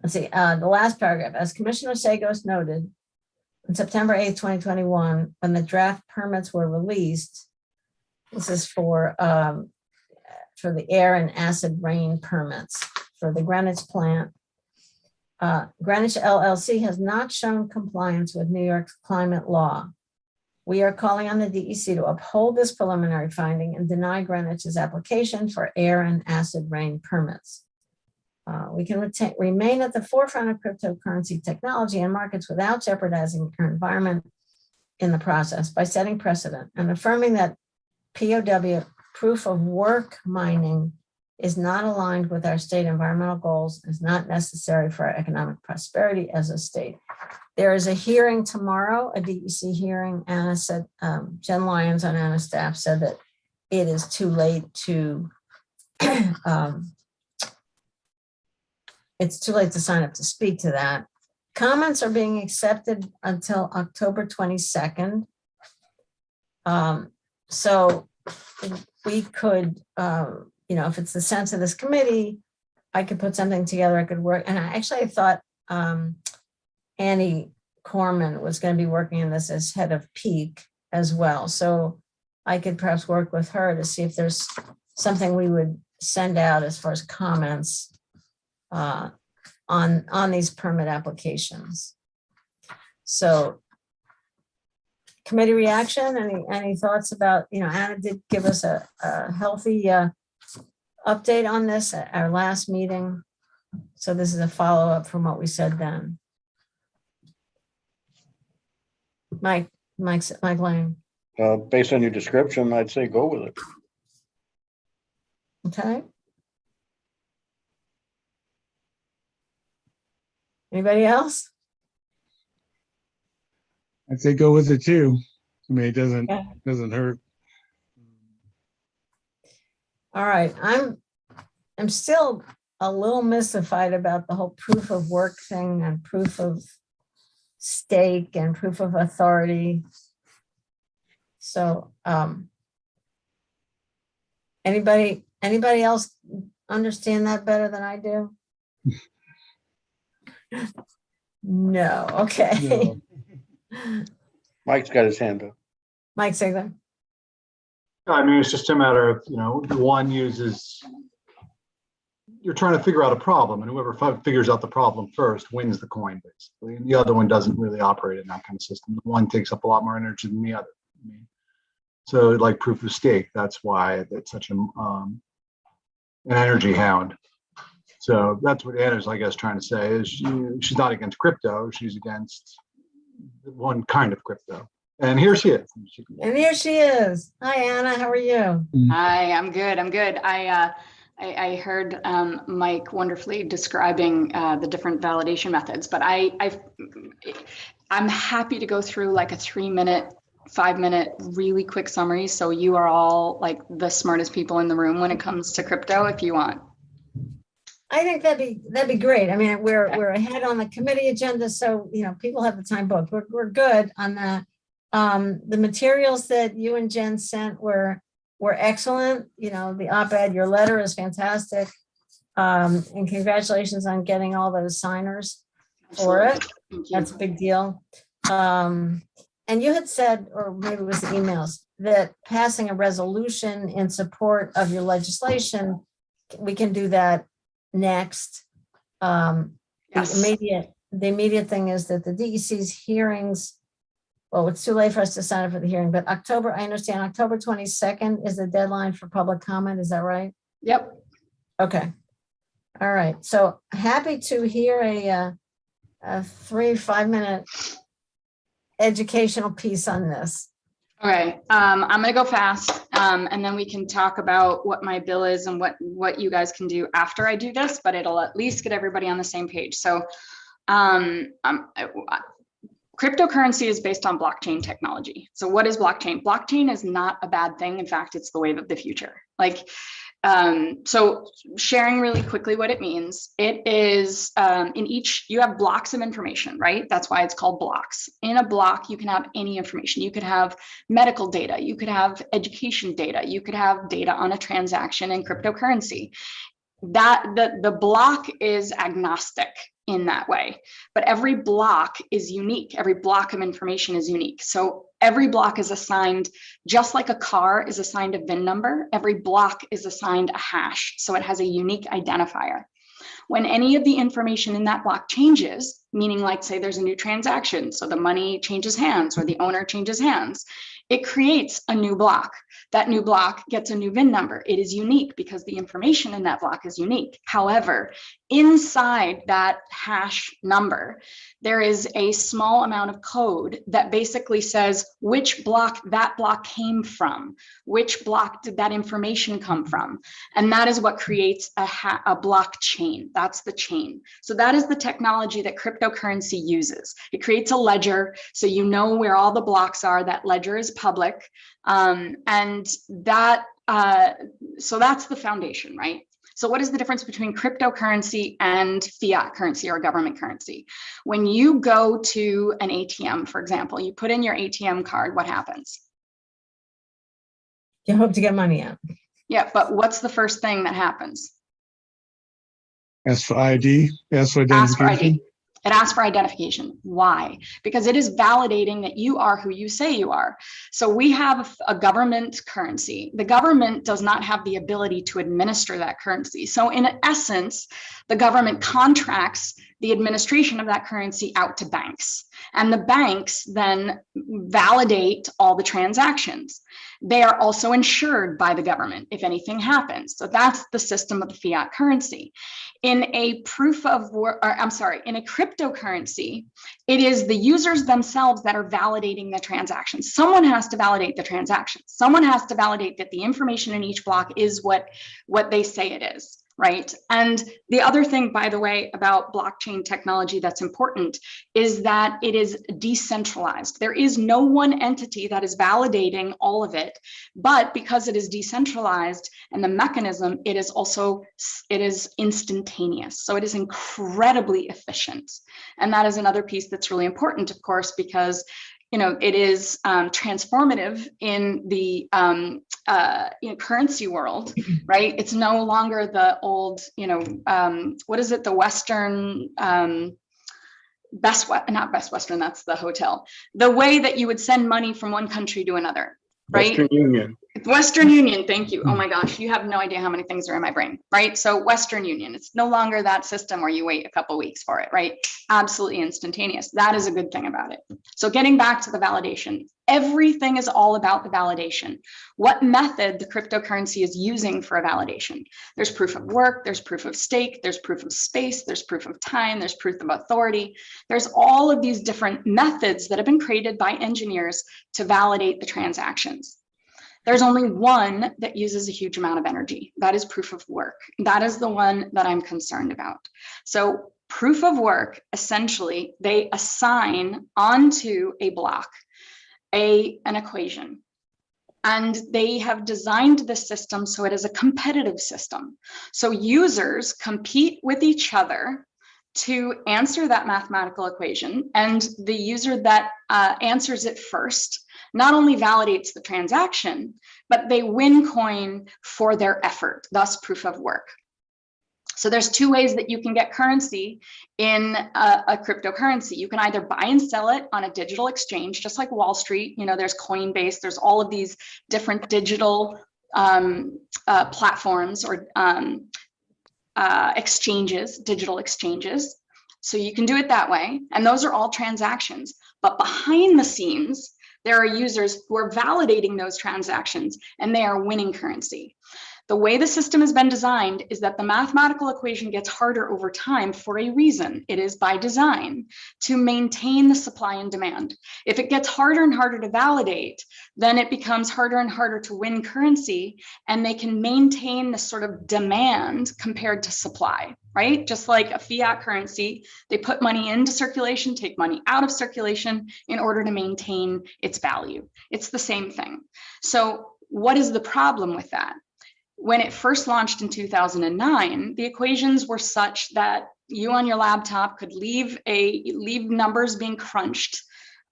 let's see, the last paragraph, as Commissioner Sagos noted, on September 8th, 2021, when the draft permits were released, this is for the air and acid rain permits for the Greenwich plant. Greenwich LLC has not shown compliance with New York's climate law. We are calling on the DEC to uphold this preliminary finding and deny Greenwich's application for air and acid rain permits. We can remain at the forefront of cryptocurrency technology and markets without jeopardizing our environment in the process by setting precedent and affirming that POW, proof of work mining, is not aligned with our state environmental goals, is not necessary for our economic prosperity as a state. There is a hearing tomorrow, a DEC hearing. Anna said, Jen Lyons on Anna's staff said that it is too late to, it's too late to sign up to speak to that. Comments are being accepted until October 22nd. So we could, if it's the sense of this committee, I could put something together, I could work. And I thought Annie Corman was going to be working in this as head of Peak as well. So I could perhaps work with her to see if there's something we would send out as far as comments on these permit applications. So committee reaction, any thoughts about, Anna did give us a healthy update on this at our last meeting. So this is a follow-up from what we said then. Mike Lane. Based on your description, I'd say go with it. Okay. Anybody else? I'd say go with it too. I mean, it doesn't hurt. All right, I'm still a little mystified about the whole proof of work thing and proof of stake and proof of authority. So anybody else understand that better than I do? No, okay. No. Mike's got his hand up. Mike Sigler. I mean, it's just a matter of, one uses, you're trying to figure out a problem, and whoever figures out the problem first wins the coin, basically. And the other one doesn't really operate in that kind of system. The one takes up a lot more energy than the other. So like proof of stake, that's why it's such an energy hound. So that's what Anna's, I guess, trying to say is she's not against crypto, she's against one kind of crypto. And here she is. And here she is. Hi, Anna. How are you? Hi, I'm good. I heard Mike wonderfully describing the different validation methods, but I'm happy to go through like a 3-minute, 5-minute, really quick summary. So you are all like the smartest people in the room when it comes to crypto, if you want. I think that'd be great. I mean, we're ahead on the committee agenda, so people have the time booked. We're good on that. The materials that you and Jen sent were excellent. The op-ed, your letter is fantastic. And congratulations on getting all those signers for it. That's a big deal. And you had said, or maybe it was the emails, that passing a resolution in support of your legislation, we can do that next. Yes. The immediate thing is that the DEC's hearings, well, it's too late for us to sign up for the hearing, but I understand October 22nd is the deadline for public comment. Is that right? Yep. Okay. All right. So happy to hear a 3-5 minute educational piece on this. Okay, I'm gonna go fast, and then we can talk about what my bill is and what you guys can do after I do this, but it'll at least get everybody on the same page. So, cryptocurrency is based on blockchain technology. So what is blockchain? Blockchain is not a bad thing. In fact, it's the wave of the future. Like, so sharing really quickly what it means. It is in each, you have blocks of information, right? That's why it's called blocks. In a block, you can have any information. You could have medical data, you could have education data, you could have data on a transaction in cryptocurrency. That the block is agnostic in that way, but every block is unique. Every block of information is unique. So every block is assigned, just like a car is assigned a VIN number, every block is assigned a hash. So it has a unique identifier. When any of the information in that block changes, meaning like say there's a new transaction, so the money changes hands or the owner changes hands, it creates a new block. That new block gets a new VIN number. It is unique because the information in that block is unique. However, inside that hash number, there is a small amount of code that basically says which block that block came from, which block did that information come from. And that is what creates a blockchain. That's the chain. So that is the technology that cryptocurrency uses. It creates a ledger, so you know where all the blocks are. That ledger is public. And that, so that's the foundation, right? So what is the difference between cryptocurrency and fiat currency or government currency? When you go to an ATM, for example, you put in your ATM card, what happens? You hope to get money out. Yeah, but what's the first thing that happens? Ask for ID, ask for Ask for identification. ID. It asks for identification. Why? Because it is validating that you are who you say you are. So we have a government currency. The government does not have the ability to administer that currency. So in essence, the government contracts the administration of that currency out to banks. And the banks then validate all the transactions. They are also insured by the government if anything happens. So that's the system of the fiat currency. In a proof of work, or I'm sorry, in a cryptocurrency, it is the users themselves that are validating the transactions. Someone has to validate the transactions. Someone has to validate that the information in each block is what they say it is. Right. And the other thing, by the way, about blockchain technology that's important is that it is decentralized. There is no one entity that is validating all of it, but because it is decentralized and the mechanism, it is instantaneous. So it is incredibly efficient. And that is another piece that's really important, of course, because it is transformative in the currency world, right? It's no longer the old, what is it? The Western, not Best Western, that's the hotel. The way that you would send money from one country to another, right? Western Union. Western Union, thank you. Oh my gosh, you have no idea how many things are in my brain, right? So Western Union, it's no longer that system where you wait a couple of weeks for it, right? Absolutely instantaneous. That is a good thing about it. So getting back to the validation, everything is all about the validation. What method the cryptocurrency is using for a validation. There's proof of work, there's proof of stake, there's proof of space, there's proof of time, there's proof of authority. There's all of these different methods that have been created by engineers to validate the transactions. There's only one that uses a huge amount of energy. That is proof of work. That is the one that I'm concerned about. So proof of work, essentially, they assign onto a block an equation. And they have designed the system so it is a competitive system. So users compete with each other to answer that mathematical equation. And the user that answers it first not only validates the transaction, but they win coin for their effort, thus proof of work. So there's two ways that you can get currency in a cryptocurrency. You can either buy and sell it on a digital exchange, just like Wall Street. There's Coinbase, there's all of these different digital platforms or exchanges, digital exchanges. So you can do it that way. And those are all transactions. But behind the scenes, there are users who are validating those transactions and they are winning currency. The way the system has been designed is that the mathematical equation gets harder over time for a reason. It is by design to maintain the supply and demand. If it gets harder and harder to validate, then it becomes harder and harder to win currency, and they can maintain the sort of demand compared to supply, right? Just like a fiat currency, they put money into circulation, take money out of circulation in order to maintain its value. It's the same thing. So what is the problem with that? When it first launched in 2009, the equations were such that you on your laptop could leave numbers being crunched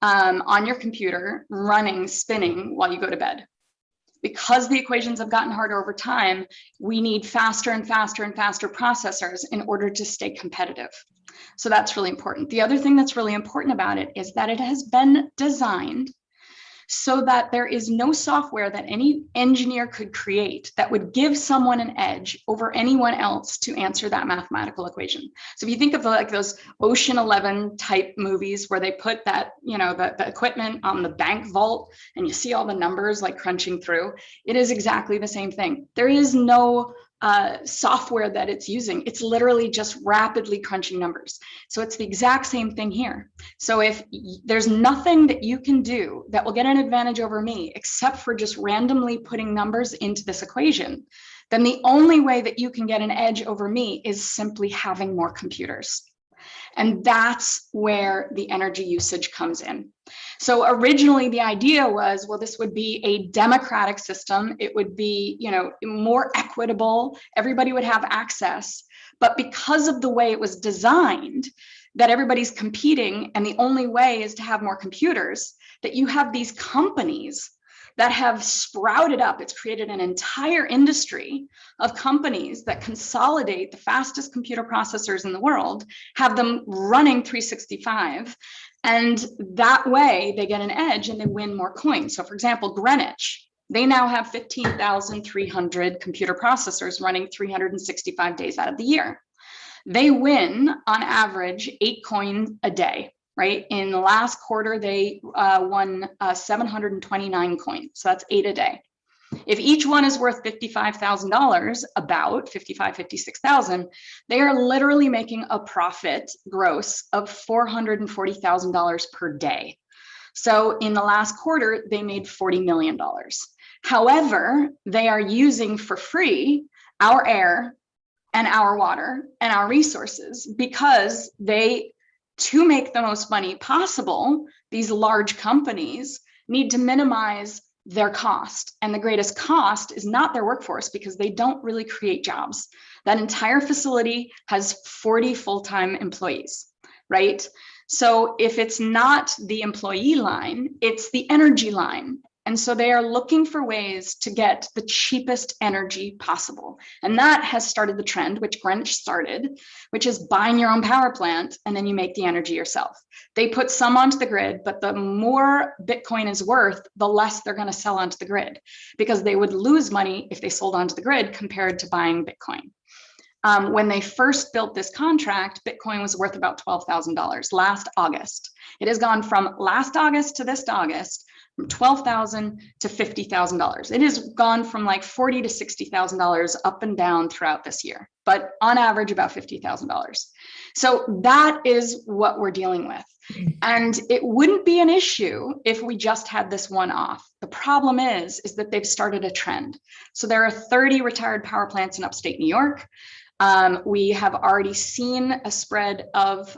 on your computer, running, spinning while you go to bed. Because the equations have gotten harder over time, we need faster and faster and faster processors in order to stay competitive. So that's really important. The other thing that's really important about it is that it has been designed so that there is no software that any engineer could create that would give someone an edge over anyone else to answer that mathematical equation. So if you think of like those Ocean 11 type movies where they put that, you know, the equipment on the bank vault and you see all the numbers like crunching through, it is exactly the same thing. There is no software that it's using. It's literally just rapidly crunching numbers. So it's the exact same thing here. So if there's nothing that you can do that will get an advantage over me, except for just randomly putting numbers into this equation, then the only way that you can get an edge over me is simply having more computers. And that's where the energy usage comes in. So originally the idea was, well, this would be a democratic system. It would be, you know, more equitable. Everybody would have access. But because of the way it was designed, that everybody's competing, and the only way is to have more computers, that you have these companies that have sprouted up. It's created an entire industry of companies that consolidate the fastest computer processors in the world, have them running 365, and that way they get an edge and they win more coins. So for example, Greenwich, they now have 15,300 computer processors running 365 days out of the year. They win on average 8 coins a day. Right? In the last quarter, they won 729 coins. So that's 8 a day. If each one is worth $55,000, about 55, 56,000, they are literally making a profit gross of $440,000 per day. So in the last quarter, they made $40 million. However, they are using for free our air and our water and our resources because they, to make the most money possible, these large companies need to minimize their cost. And the greatest cost is not their workforce, because they don't really create jobs. That entire facility has 40 full-time employees, right? So if it's not the employee line, it's the energy line. And so they are looking for ways to get the cheapest energy possible. And that has started the trend, which Greenwich started, which is buying your own power plant and then you make the energy yourself. They put some onto the grid, but the more Bitcoin is worth, the less they're going to sell onto the grid, because they would lose money if they sold onto the grid compared to buying Bitcoin. When they first built this contract, Bitcoin was worth about $12,000 last August. It has gone from last August to this August, from $12,000 to $50,000. It has gone from like $40,000 to $60,000 up and down throughout this year, but on average about $50,000. So that is what we're dealing with. And it wouldn't be an issue if we just had this one off. The problem is that they've started a trend. So there are 30 retired power plants in upstate New York. We have already seen a spread of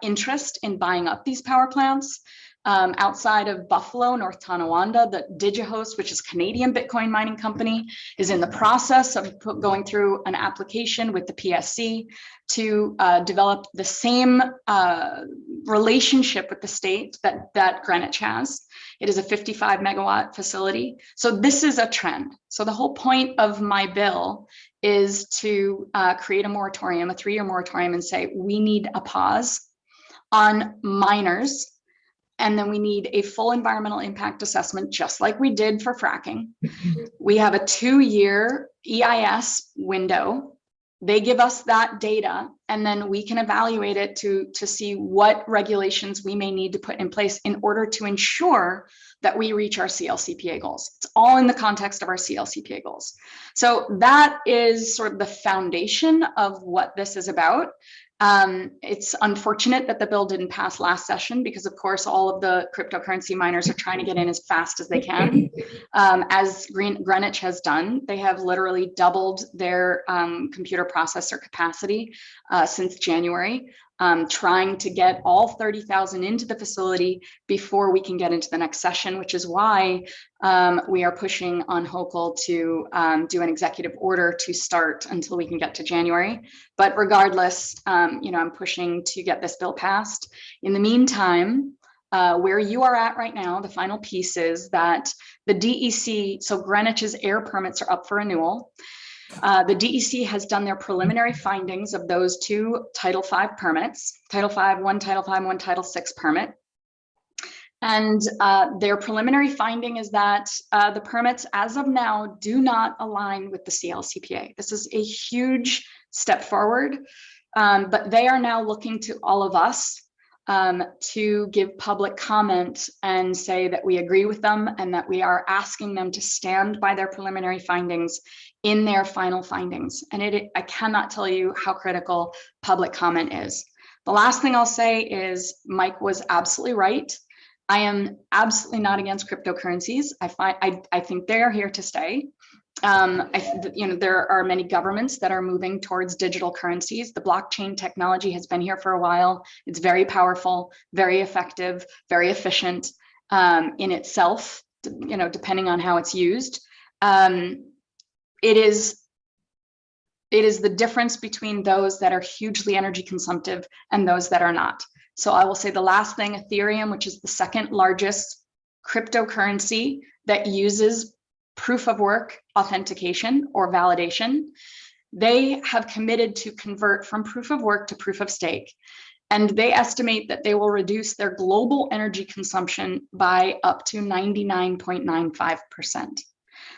interest in buying up these power plants. Outside of Buffalo, North Tonawanda, the DigiHost, which is a Canadian Bitcoin mining company, is in the process of going through an application with the PSC to develop the same relationship with the state that Greenwich has. It is a 55 megawatt facility. So this is a trend. So the whole point of my bill is to create a moratorium, a 3-year moratorium, and say we need a pause on miners. And then we need a full environmental impact assessment, just like we did for fracking. We have a 2-year EIS window. They give us that data and then we can evaluate it to see what regulations we may need to put in place in order to ensure that we reach our CLCPA goals. It's all in the context of our CLCPA goals. So that is sort of the foundation of what this is about. It's unfortunate that the bill didn't pass last session because, of course, all of the cryptocurrency miners are trying to get in as fast as they can. As Greenwich has done, they have literally doubled their computer processor capacity since January, trying to get all 30,000 into the facility before we can get into the next session, which is why we are pushing on Hochul to do an executive order to start until we can get to January. But regardless, I'm pushing to get this bill passed. In the meantime, where you are at right now, the final piece is that the DEC, so Greenwich's air permits are up for renewal. The DEC has done their preliminary findings of those two Title V permits, one Title V, one Title VI permit. And their preliminary finding is that the permits as of now do not align with the CLCPA. This is a huge step forward, but they are now looking to all of us to give public comment and say that we agree with them and that we are asking them to stand by their preliminary findings in their final findings. And I cannot tell you how critical public comment is. The last thing I'll say is Mike was absolutely right. I am absolutely not against cryptocurrencies. I think they are here to stay. There are many governments that are moving towards digital currencies. The blockchain technology has been here for a while. It's very powerful, very effective, very efficient in itself, depending on how it's used. It is the difference between those that are hugely energy consumptive and those that are not. So I will say the last thing, Ethereum, which is the second largest cryptocurrency that uses proof of work authentication or validation, they have committed to convert from proof of work to proof of stake. And they estimate that they will reduce their global energy consumption by up to 99.95%.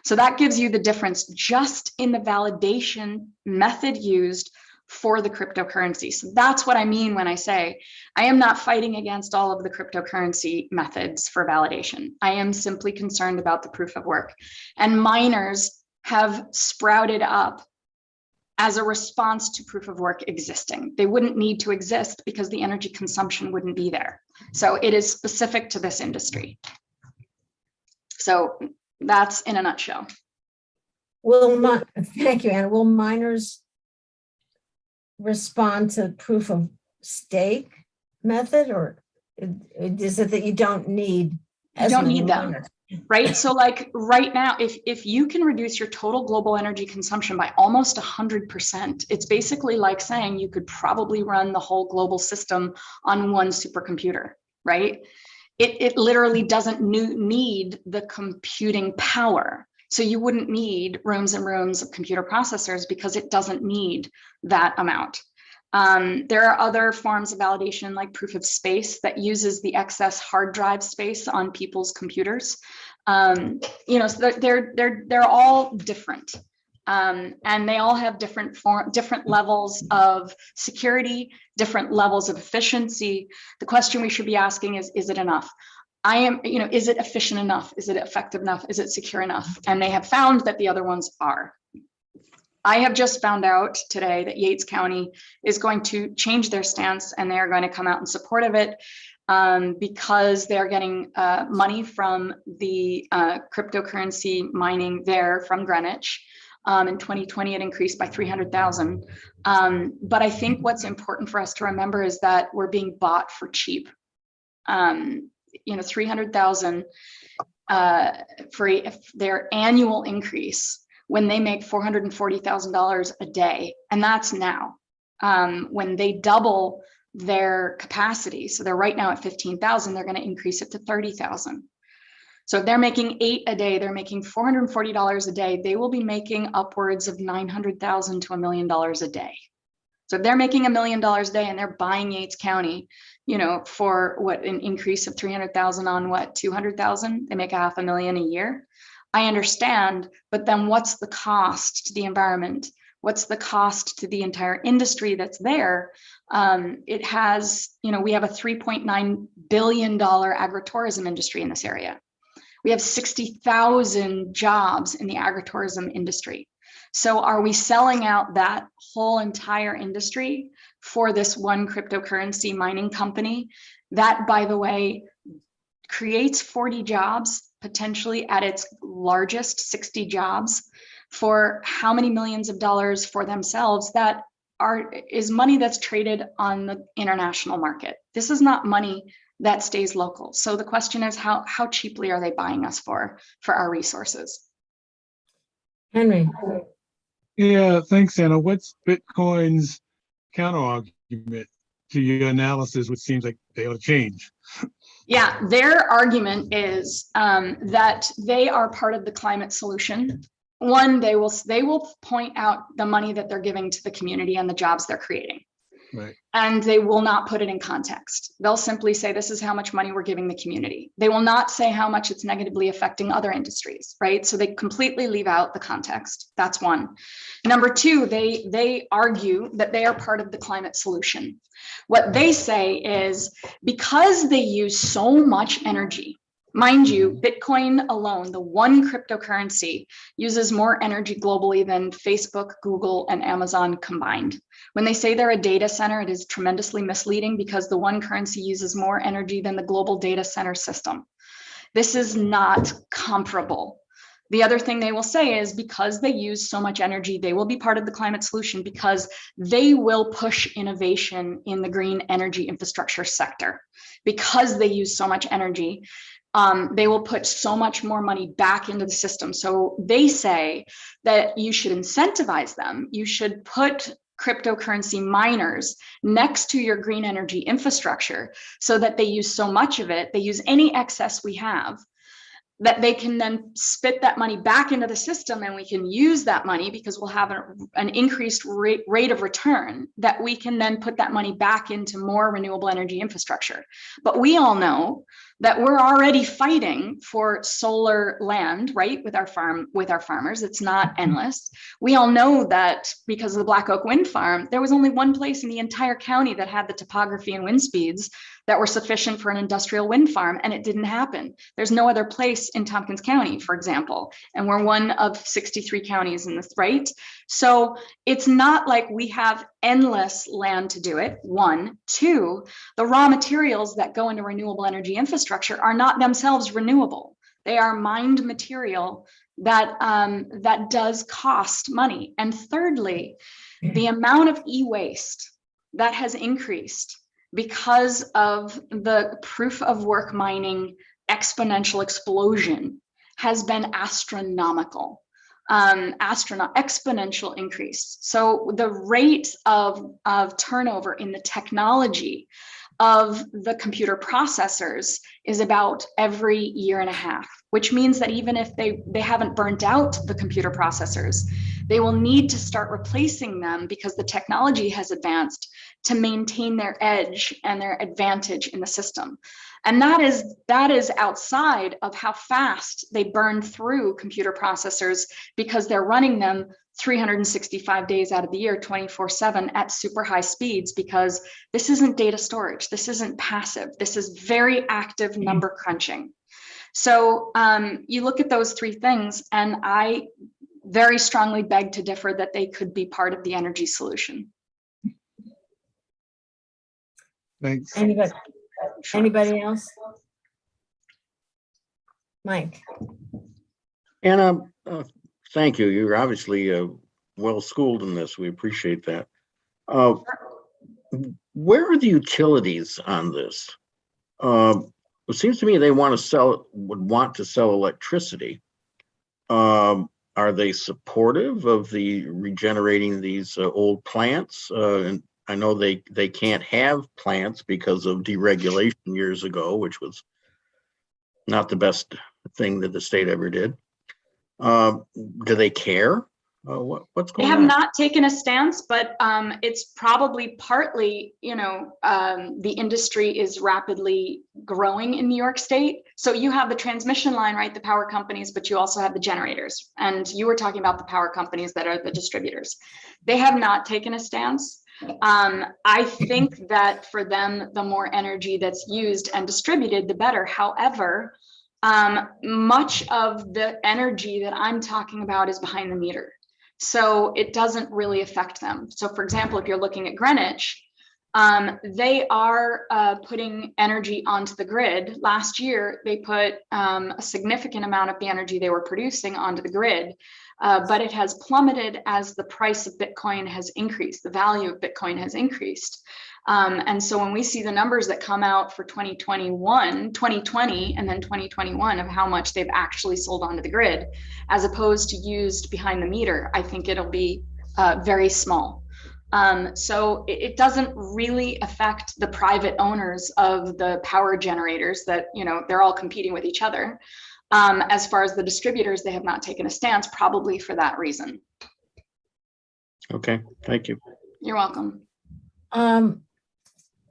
So that gives you the difference just in the validation method used for the cryptocurrency. So that's what I mean when I say I am not fighting against all of the cryptocurrency methods for validation. I am simply concerned about the proof of work. And miners have sprouted up as a response to proof of work existing. They wouldn't need to exist because the energy consumption wouldn't be there. So it is specific to this industry. So that's in a nutshell. Thank you, Anna. Will miners respond to proof of stake method, or is it that you don't need as don't many need them, miners? right? So like right now, if you can reduce your total global energy consumption by almost 100%, it's basically like saying you could probably run the whole global system on one supercomputer, right? It literally doesn't need the computing power. So you wouldn't need rooms and rooms of computer processors because it doesn't need that amount. There are other forms of validation like proof of space that uses the excess hard drive space on people's computers. So they're all different. And they all have different levels of security, different levels of efficiency. The question we should be asking is it enough? Is it efficient enough? Is it effective enough? Is it secure enough? And they have found that the other ones are. I have just found out today that Yates County is going to change their stance and they are going to come out in support of it because they are getting money from the cryptocurrency mining there from Greenwich. In 2020, it increased by 300,000. But I think what's important for us to remember is that we're being bought for cheap. 300,000 for their annual increase when they make $440,000 a day, and that's now. When they double their capacity, so they're right now at 15,000, they're going to increase it to 30,000. So if they're making 8 a day, they're making $440 a day. They will be making upwards of $900,000 to $1 million a day. So if they're making $1 million a day and they're buying Yates County, for what, an increase of 300,000 on what, 200,000, they make $500,000 a year. I understand, but then what's the cost to the environment? What's the cost to the entire industry that's there? It has, we have a $3.9 billion agritourism industry in this area. We have 60,000 jobs in the agritourism industry. So are we selling out that whole entire industry for this one cryptocurrency mining company that, by the way, creates 40 jobs, potentially at its largest 60 jobs, for how many millions of dollars for themselves? That is money that's traded on the international market. This is not money that stays local. So the question is, how cheaply are they buying us for our resources? Henry. Yeah, thanks, Anna. What's Bitcoin's counter argument to your analysis, which seems like they ought to change? Yeah, their argument is that they are part of the climate solution. One, they will point out the money that they're giving to the community and the jobs they're creating. Right. And they will not put it in context. They'll simply say, this is how much money we're giving the community. They will not say how much it's negatively affecting other industries, right? So they completely leave out the context. That's one. Number two, they argue that they are part of the climate solution. What they say is, because they use so much energy, mind you, Bitcoin alone, the one cryptocurrency, uses more energy globally than Facebook, Google, and Amazon combined. When they say they're a data center, it is tremendously misleading because the one currency uses more energy than the global data center system. This is not comparable. The other thing they will say is, because they use so much energy, they will be part of the climate solution because they will push innovation in the green energy infrastructure sector. Because they use so much energy, they will put so much more money back into the system. So they say that you should incentivize them. You should put cryptocurrency miners next to your green energy infrastructure so that they use so much of it, they use any excess we have, that they can then spit that money back into the system, and we can use that money because we'll have an increased rate of return, that we can then put that money back into more renewable energy infrastructure. But we all know that we're already fighting for solar land, right? With our farmers, it's not endless. We all know that because of the Black Oak Wind Farm, there was only one place in the entire county that had the topography and wind speeds that were sufficient for an industrial wind farm, and it didn't happen. There's no other place in Tompkins County, for example, and we're one of 63 counties in this, right? So it's not like we have endless land to do it, one. Two, the raw materials that go into renewable energy infrastructure are not themselves renewable. They are mined material that does cost money. And thirdly, the amount of e-waste that has increased because of the proof of work mining exponential explosion has been astronomical. Exponential increase. So the rate of turnover in the technology of the computer processors is about every year and a half, which means that even if they haven't burnt out the computer processors, they will need to start replacing them because the technology has advanced to maintain their edge and their advantage in the system. And that is outside of how fast they burn through computer processors because they're running them 365 days out of the year, 24/7 at super high speeds, because this isn't data storage. This isn't passive. This is very active number crunching. So you look at those three things, and I very strongly beg to differ that they could be part of the energy solution. Thanks. Anybody else? Mike. Anna, thank you. You're obviously well-schooled in this. We appreciate that. Where are the utilities on this? It seems to me they would want to sell electricity. Are they supportive of the regenerating these old plants? And I know they can't have plants because of deregulation years ago, which was not the best thing that the state ever did. Do they care? What's They going have on? not taken a stance, but it's probably partly, the industry is rapidly growing in New York State. So you have the transmission line, right, the power companies, but you also have the generators. And you were talking about the power companies that are the distributors. They have not taken a stance. I think that for them, the more energy that's used and distributed, the better. However, much of the energy that I'm talking about is behind the meter. So it doesn't really affect them. So for example, if you're looking at Greenwich, they are putting energy onto the grid. Last year, they put a significant amount of the energy they were producing onto the grid, but it has plummeted as the price of Bitcoin has increased, the value of Bitcoin has increased. And so when we see the numbers that come out for 2020, and then 2021 of how much they've actually sold onto the grid, as opposed to used behind the meter, I think it'll be very small. So it doesn't really affect the private owners of the power generators that, they're all competing with each other. As far as the distributors, they have not taken a stance, probably for that reason. Okay, thank you. You're welcome.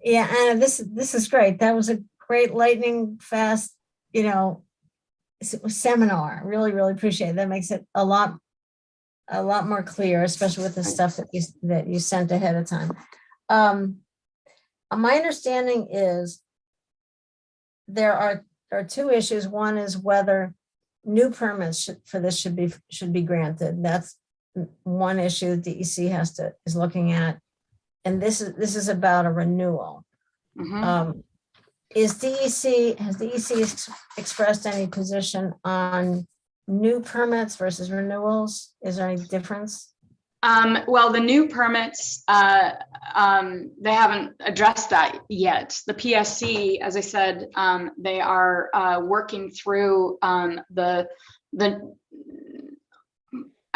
Yeah, Anna, this is great. That was a great lightning fast, seminar. Really, really appreciate it. That makes it a lot more clear, especially with the stuff that you sent ahead of time. My understanding is there are two issues. One is whether new permits for this should be granted. That's one issue DEC is looking at. And this is about a renewal. Mm-hmm. Has DEC expressed any position on new permits versus renewals? Is there any difference? Well, the new permits, they haven't addressed that yet. The PSC, as I said, they are working through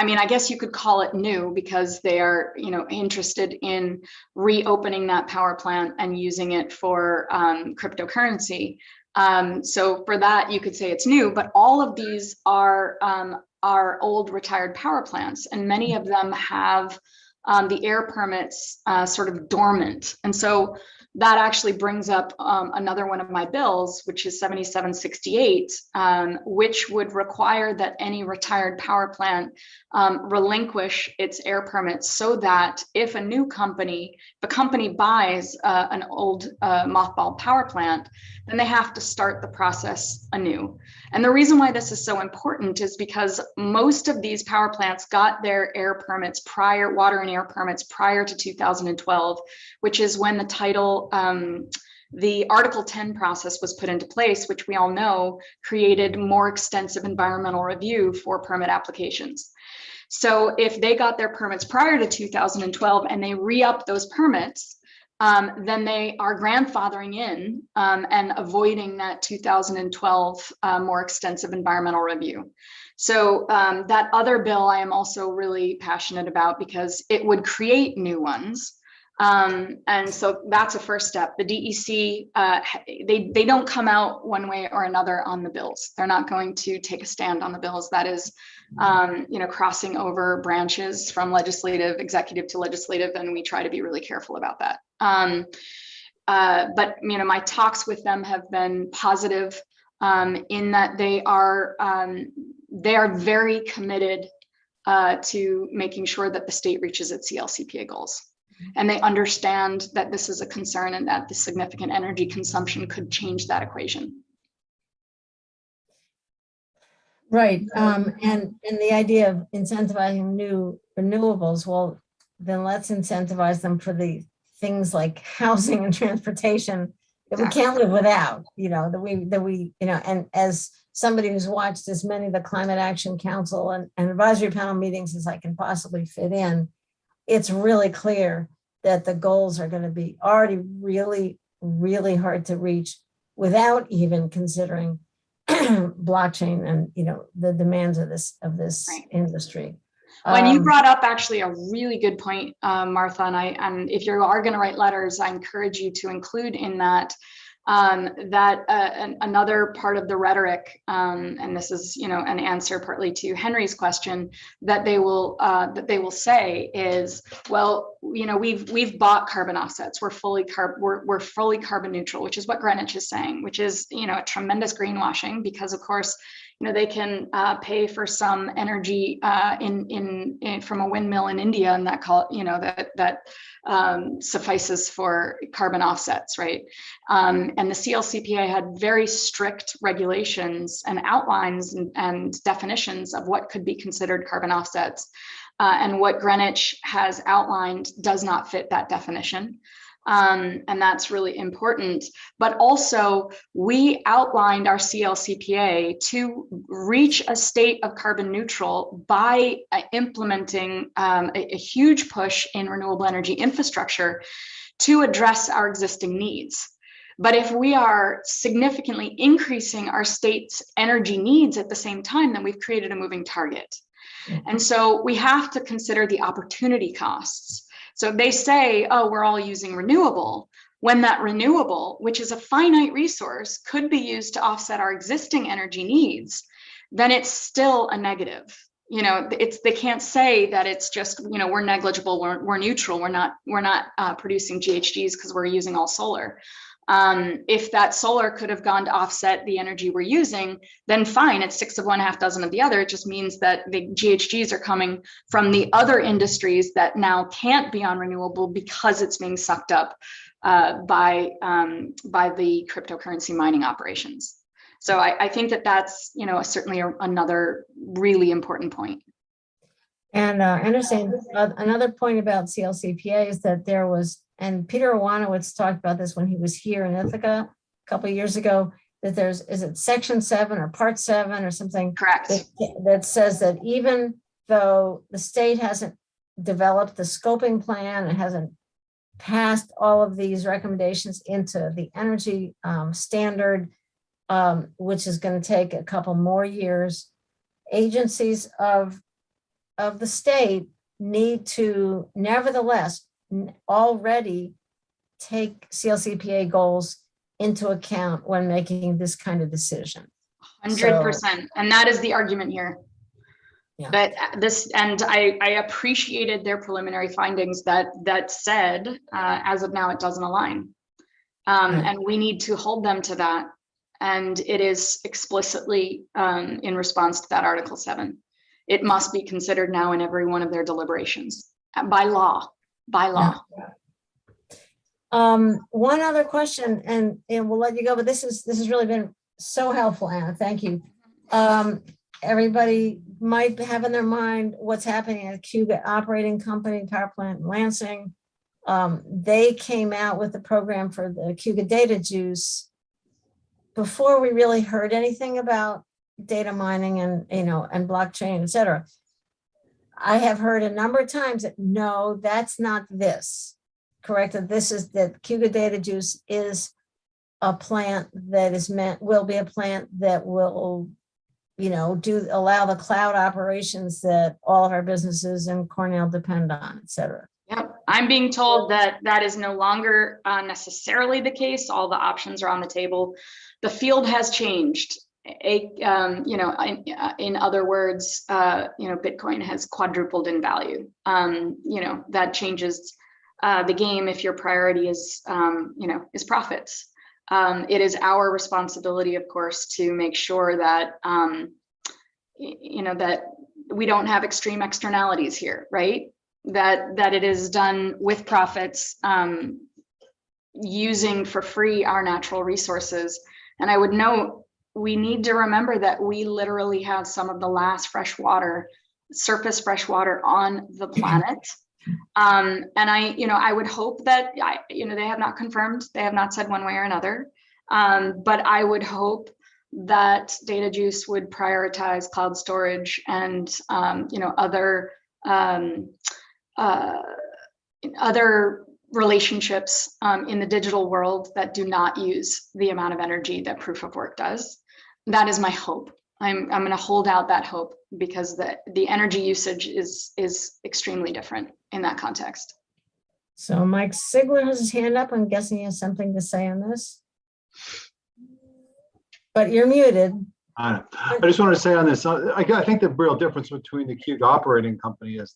I guess you could call it new because they are, interested in reopening that power plant and using it for cryptocurrency. So for that, you could say it's new, but all of these are old retired power plants, and many of them have the air permits sort of dormant. And so that actually brings up another one of my bills, which is 7768, which would require that any retired power plant relinquish its air permits, so that if the company buys an old mothballed power plant, then they have to start the process anew. And the reason why this is so important is because most of these power plants got their water and air permits prior to 2012, which is when the Article 10 process was put into place, which we all know created more extensive environmental review for permit applications. So if they got their permits prior to 2012 and they re-up those permits, then they are grandfathering in and avoiding that 2012 more extensive environmental review. So that other bill I am also really passionate about because it would create new ones. And so that's a first step. The DEC, they don't come out one way or another on the bills. They're not going to take a stand on the bills. That is, crossing over branches from executive to legislative, and we try to be really careful about that. But my talks with them have been positive in that they are very committed to making sure that the state reaches its CLCPA goals. And they understand that this is a concern and that the significant energy consumption could change that equation. Right. And the idea of incentivizing new renewables, well, then let's incentivize them for the things like housing and transportation that we can't live without, and as somebody who's watched as many of the Climate Action Council and advisory panel meetings as I can possibly fit in, it's really clear that the goals are going to be already really, really hard to reach without even considering blockchain and the demands of this industry. When you brought up actually a really good point, Martha, and if you are going to write letters, I encourage you to include in that Another part of the rhetoric, and this is, an answer partly to Henry's question, that they will say is, well, we've bought carbon offsets. We're fully carbon neutral, which is what Greenwich is saying, which is, a tremendous greenwashing, because of course, they can pay for some energy in from a windmill in India, and that suffices for carbon offsets, right? And the CLCPA had very strict regulations and outlines and definitions of what could be considered carbon offsets. And what Greenwich has outlined does not fit that definition. And that's really important. But also, we outlined our CLCPA to reach a state of carbon neutral by implementing a huge push in renewable energy infrastructure to address our existing needs. But if we are significantly increasing our state's energy needs at the same time, then we've created a moving target. And so we have to consider the opportunity costs. So they say, oh, we're all using renewable, when that renewable, which is a finite resource, could be used to offset our existing energy needs, then it's still a negative. They can't say that it's just, we're negligible, we're neutral, we're not producing GHGs because we're using all solar. If that solar could have gone to offset the energy we're using, then fine, it's 6 of one, half dozen of the other. It just means that the GHGs are coming from the other industries that now can't be on renewable because it's being sucked up by the cryptocurrency mining operations. So I think that's, certainly another really important point. And understand another point about CLCPA is that there was, and Peter Iwanowitz talked about this when he was here in Ithaca a couple of years ago, that is it section 7 or part 7 or something? Correct. That says that even though the state hasn't developed the scoping plan and hasn't passed all of these recommendations into the energy standard, which is going to take a couple more years, agencies of the state need to nevertheless already take CLCPA goals into account when making this kind of decision. 100%. And that is the argument here. Yeah. But I appreciated their preliminary findings that said, as of now, it doesn't align. And we need to hold them to that. And it is explicitly in response to that Article 7. It must be considered now in every one of their deliberations by law. Yeah. One other question, and we'll let you go, but this has really been so helpful, Anna. Thank you. Everybody might have in their mind what's happening at Cuga Operating Company Power Plant in Lansing. They came out with the program for the Cuga data juice before we really heard anything about data mining and and blockchain, et cetera. I have heard a number of times that no, that's not this. Correct? That Cuga data juice is a plant that will be a plant that will, allow the cloud operations that all of our businesses in Cornell depend on, et cetera. Yep. I'm being told that is no longer necessarily the case. All the options are on the table. The field has changed. In other words, Bitcoin has quadrupled in value. That changes the game if your priority is profits. It is our responsibility, of course, to make sure that that we don't have extreme externalities here, right? That it is done with profits, using for free our natural resources. And I would note, we need to remember that we literally have some of the last surface fresh water on the planet. And I would hope that, they have not confirmed, they have not said one way or another, but I would hope that Data Juice would prioritize cloud storage and, other relationships in the digital world that do not use the amount of energy that proof of work does. That is my hope. I'm going to hold out that hope because the energy usage is extremely different in that context. So Mike Sigler has his hand up. I'm guessing he has something to say on this. But you're muted. I just wanted to say on this, I think the real difference between the Cube operating company is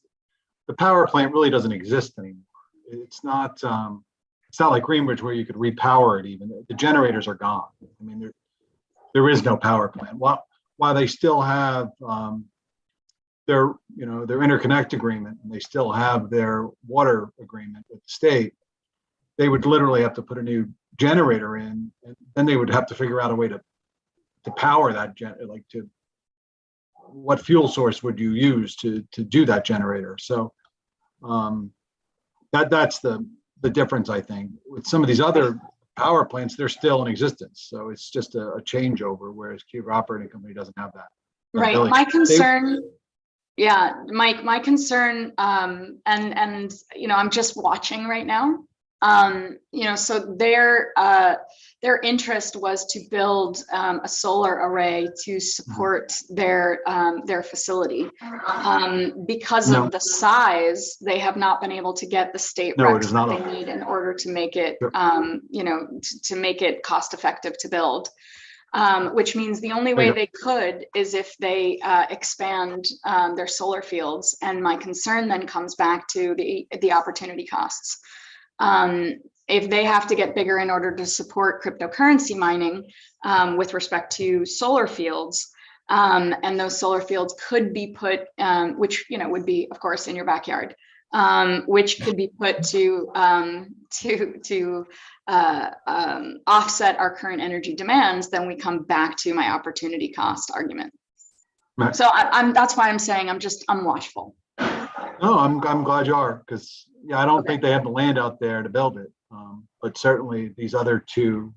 the power plant really doesn't exist anymore. It's not like Greenbridge where you could repower it even. The generators are gone. I mean, there is no power plant. While they still have their interconnect agreement, and they still have their water agreement with the state, they would literally have to put a new generator in, and then they would have to figure out a way to power that what fuel source would you use to do that generator? So that's the difference, I think. With some of these other power plants, they're still in existence. So it's just a changeover, whereas Cube operating company doesn't have that. Right. ability. My concern, Mike, my concern, and I'm just watching right now. So their interest was to build a solar array to support their facility. Because of the size, they have not been able to get the state recs that they need in order to make it, to make it cost effective to build. Which means the only way they could is if they expand their solar fields. And my concern then comes back to the opportunity costs. If they have to get bigger in order to support cryptocurrency mining with respect to solar fields, and those solar fields could be put, which would be, of course, in your backyard, which could be put to offset our current energy demands, then we come back to my opportunity cost argument. Right. So that's why I'm saying I'm watchful. No, I'm glad you are, because I don't think they have the land out there to build it. But certainly these other two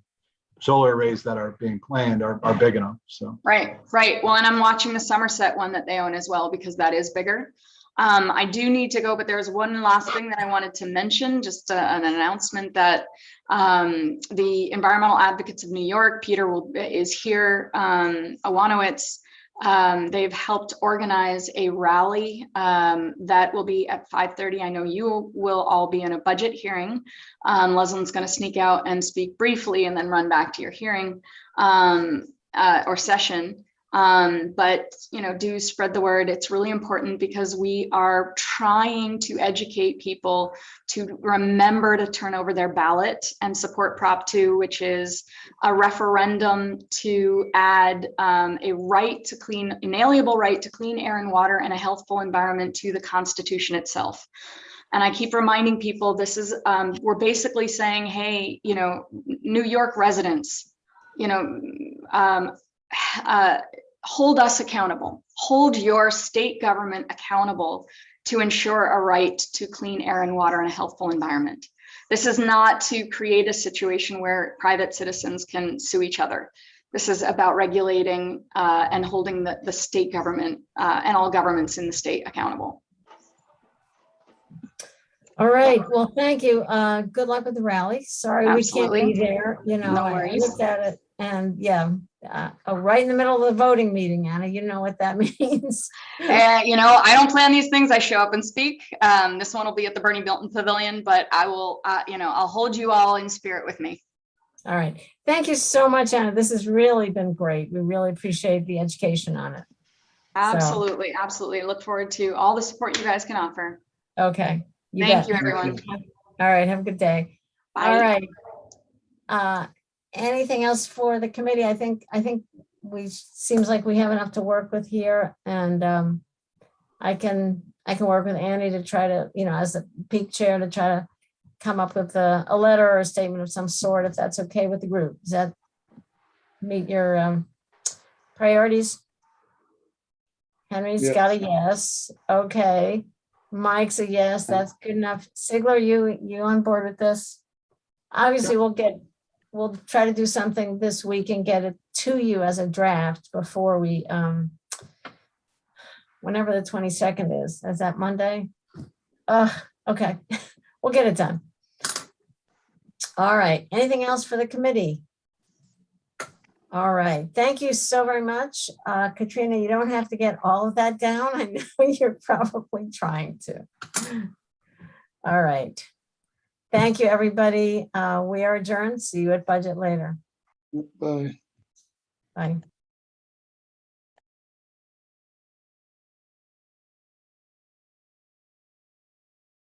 solar arrays that are being planned are big enough. So right. Well, and I'm watching the Somerset one that they own as well, because that is bigger. I do need to go, but there's one last thing that I wanted to mention, just an announcement that the Environmental Advocates of New York, Peter is here, Awanowitz. They've helped organize a rally that will be at 5:30. I know you will all be in a budget hearing. Leslie's going to sneak out and speak briefly and then run back to your hearing or session. But do spread the word. It's really important because we are trying to educate people to remember to turn over their ballot and support Prop 2, which is a referendum to add a right to inalienable right to clean air and water and a healthful environment to the Constitution itself. And I keep reminding people, this is we're basically saying, hey, New York residents, hold us accountable, hold your state government accountable to ensure a right to clean air and water and a healthful environment. This is not to create a situation where private citizens can sue each other. This is about regulating and holding the state government and all governments in the state accountable. All right. Well, thank you. Good luck with the rally. Sorry, Absolutely. we can't be there. No I worries. looked at it and right in the middle of the voting meeting, Anna, you know what that means. I don't plan these things. I show up and speak. This one will be at the Bernie Bilton Pavilion, but I will, I'll hold you all in spirit with me. All right. Thank you so much, Anna. This has really been great. We really appreciate the education on it. Absolutely. Absolutely. Look forward to all the support you guys can offer. Okay. Thank you, everyone. All right. Have a good day. Bye. All right. Anything else for the committee? I think seems like we have enough to work with here, and I can work with Annie to try to, as the peak chair, to try to come up with a letter or a statement of some sort, if that's okay with the group. Does that meet your priorities? Henry's got a yes. Okay. Mike's a yes. That's good enough. Sigler, you on board with this? Obviously, we'll try to do something this week and get it to you as a draft before we, whenever the 22nd is. Is that Monday? Okay. We'll get it done. All right. Anything else for the committee? All right. Thank you so very much. Katrina, you don't have to get all of that down. I know you're probably trying to. All right. Thank you, everybody. We are adjourned. See you at budget later. Bye. Bye.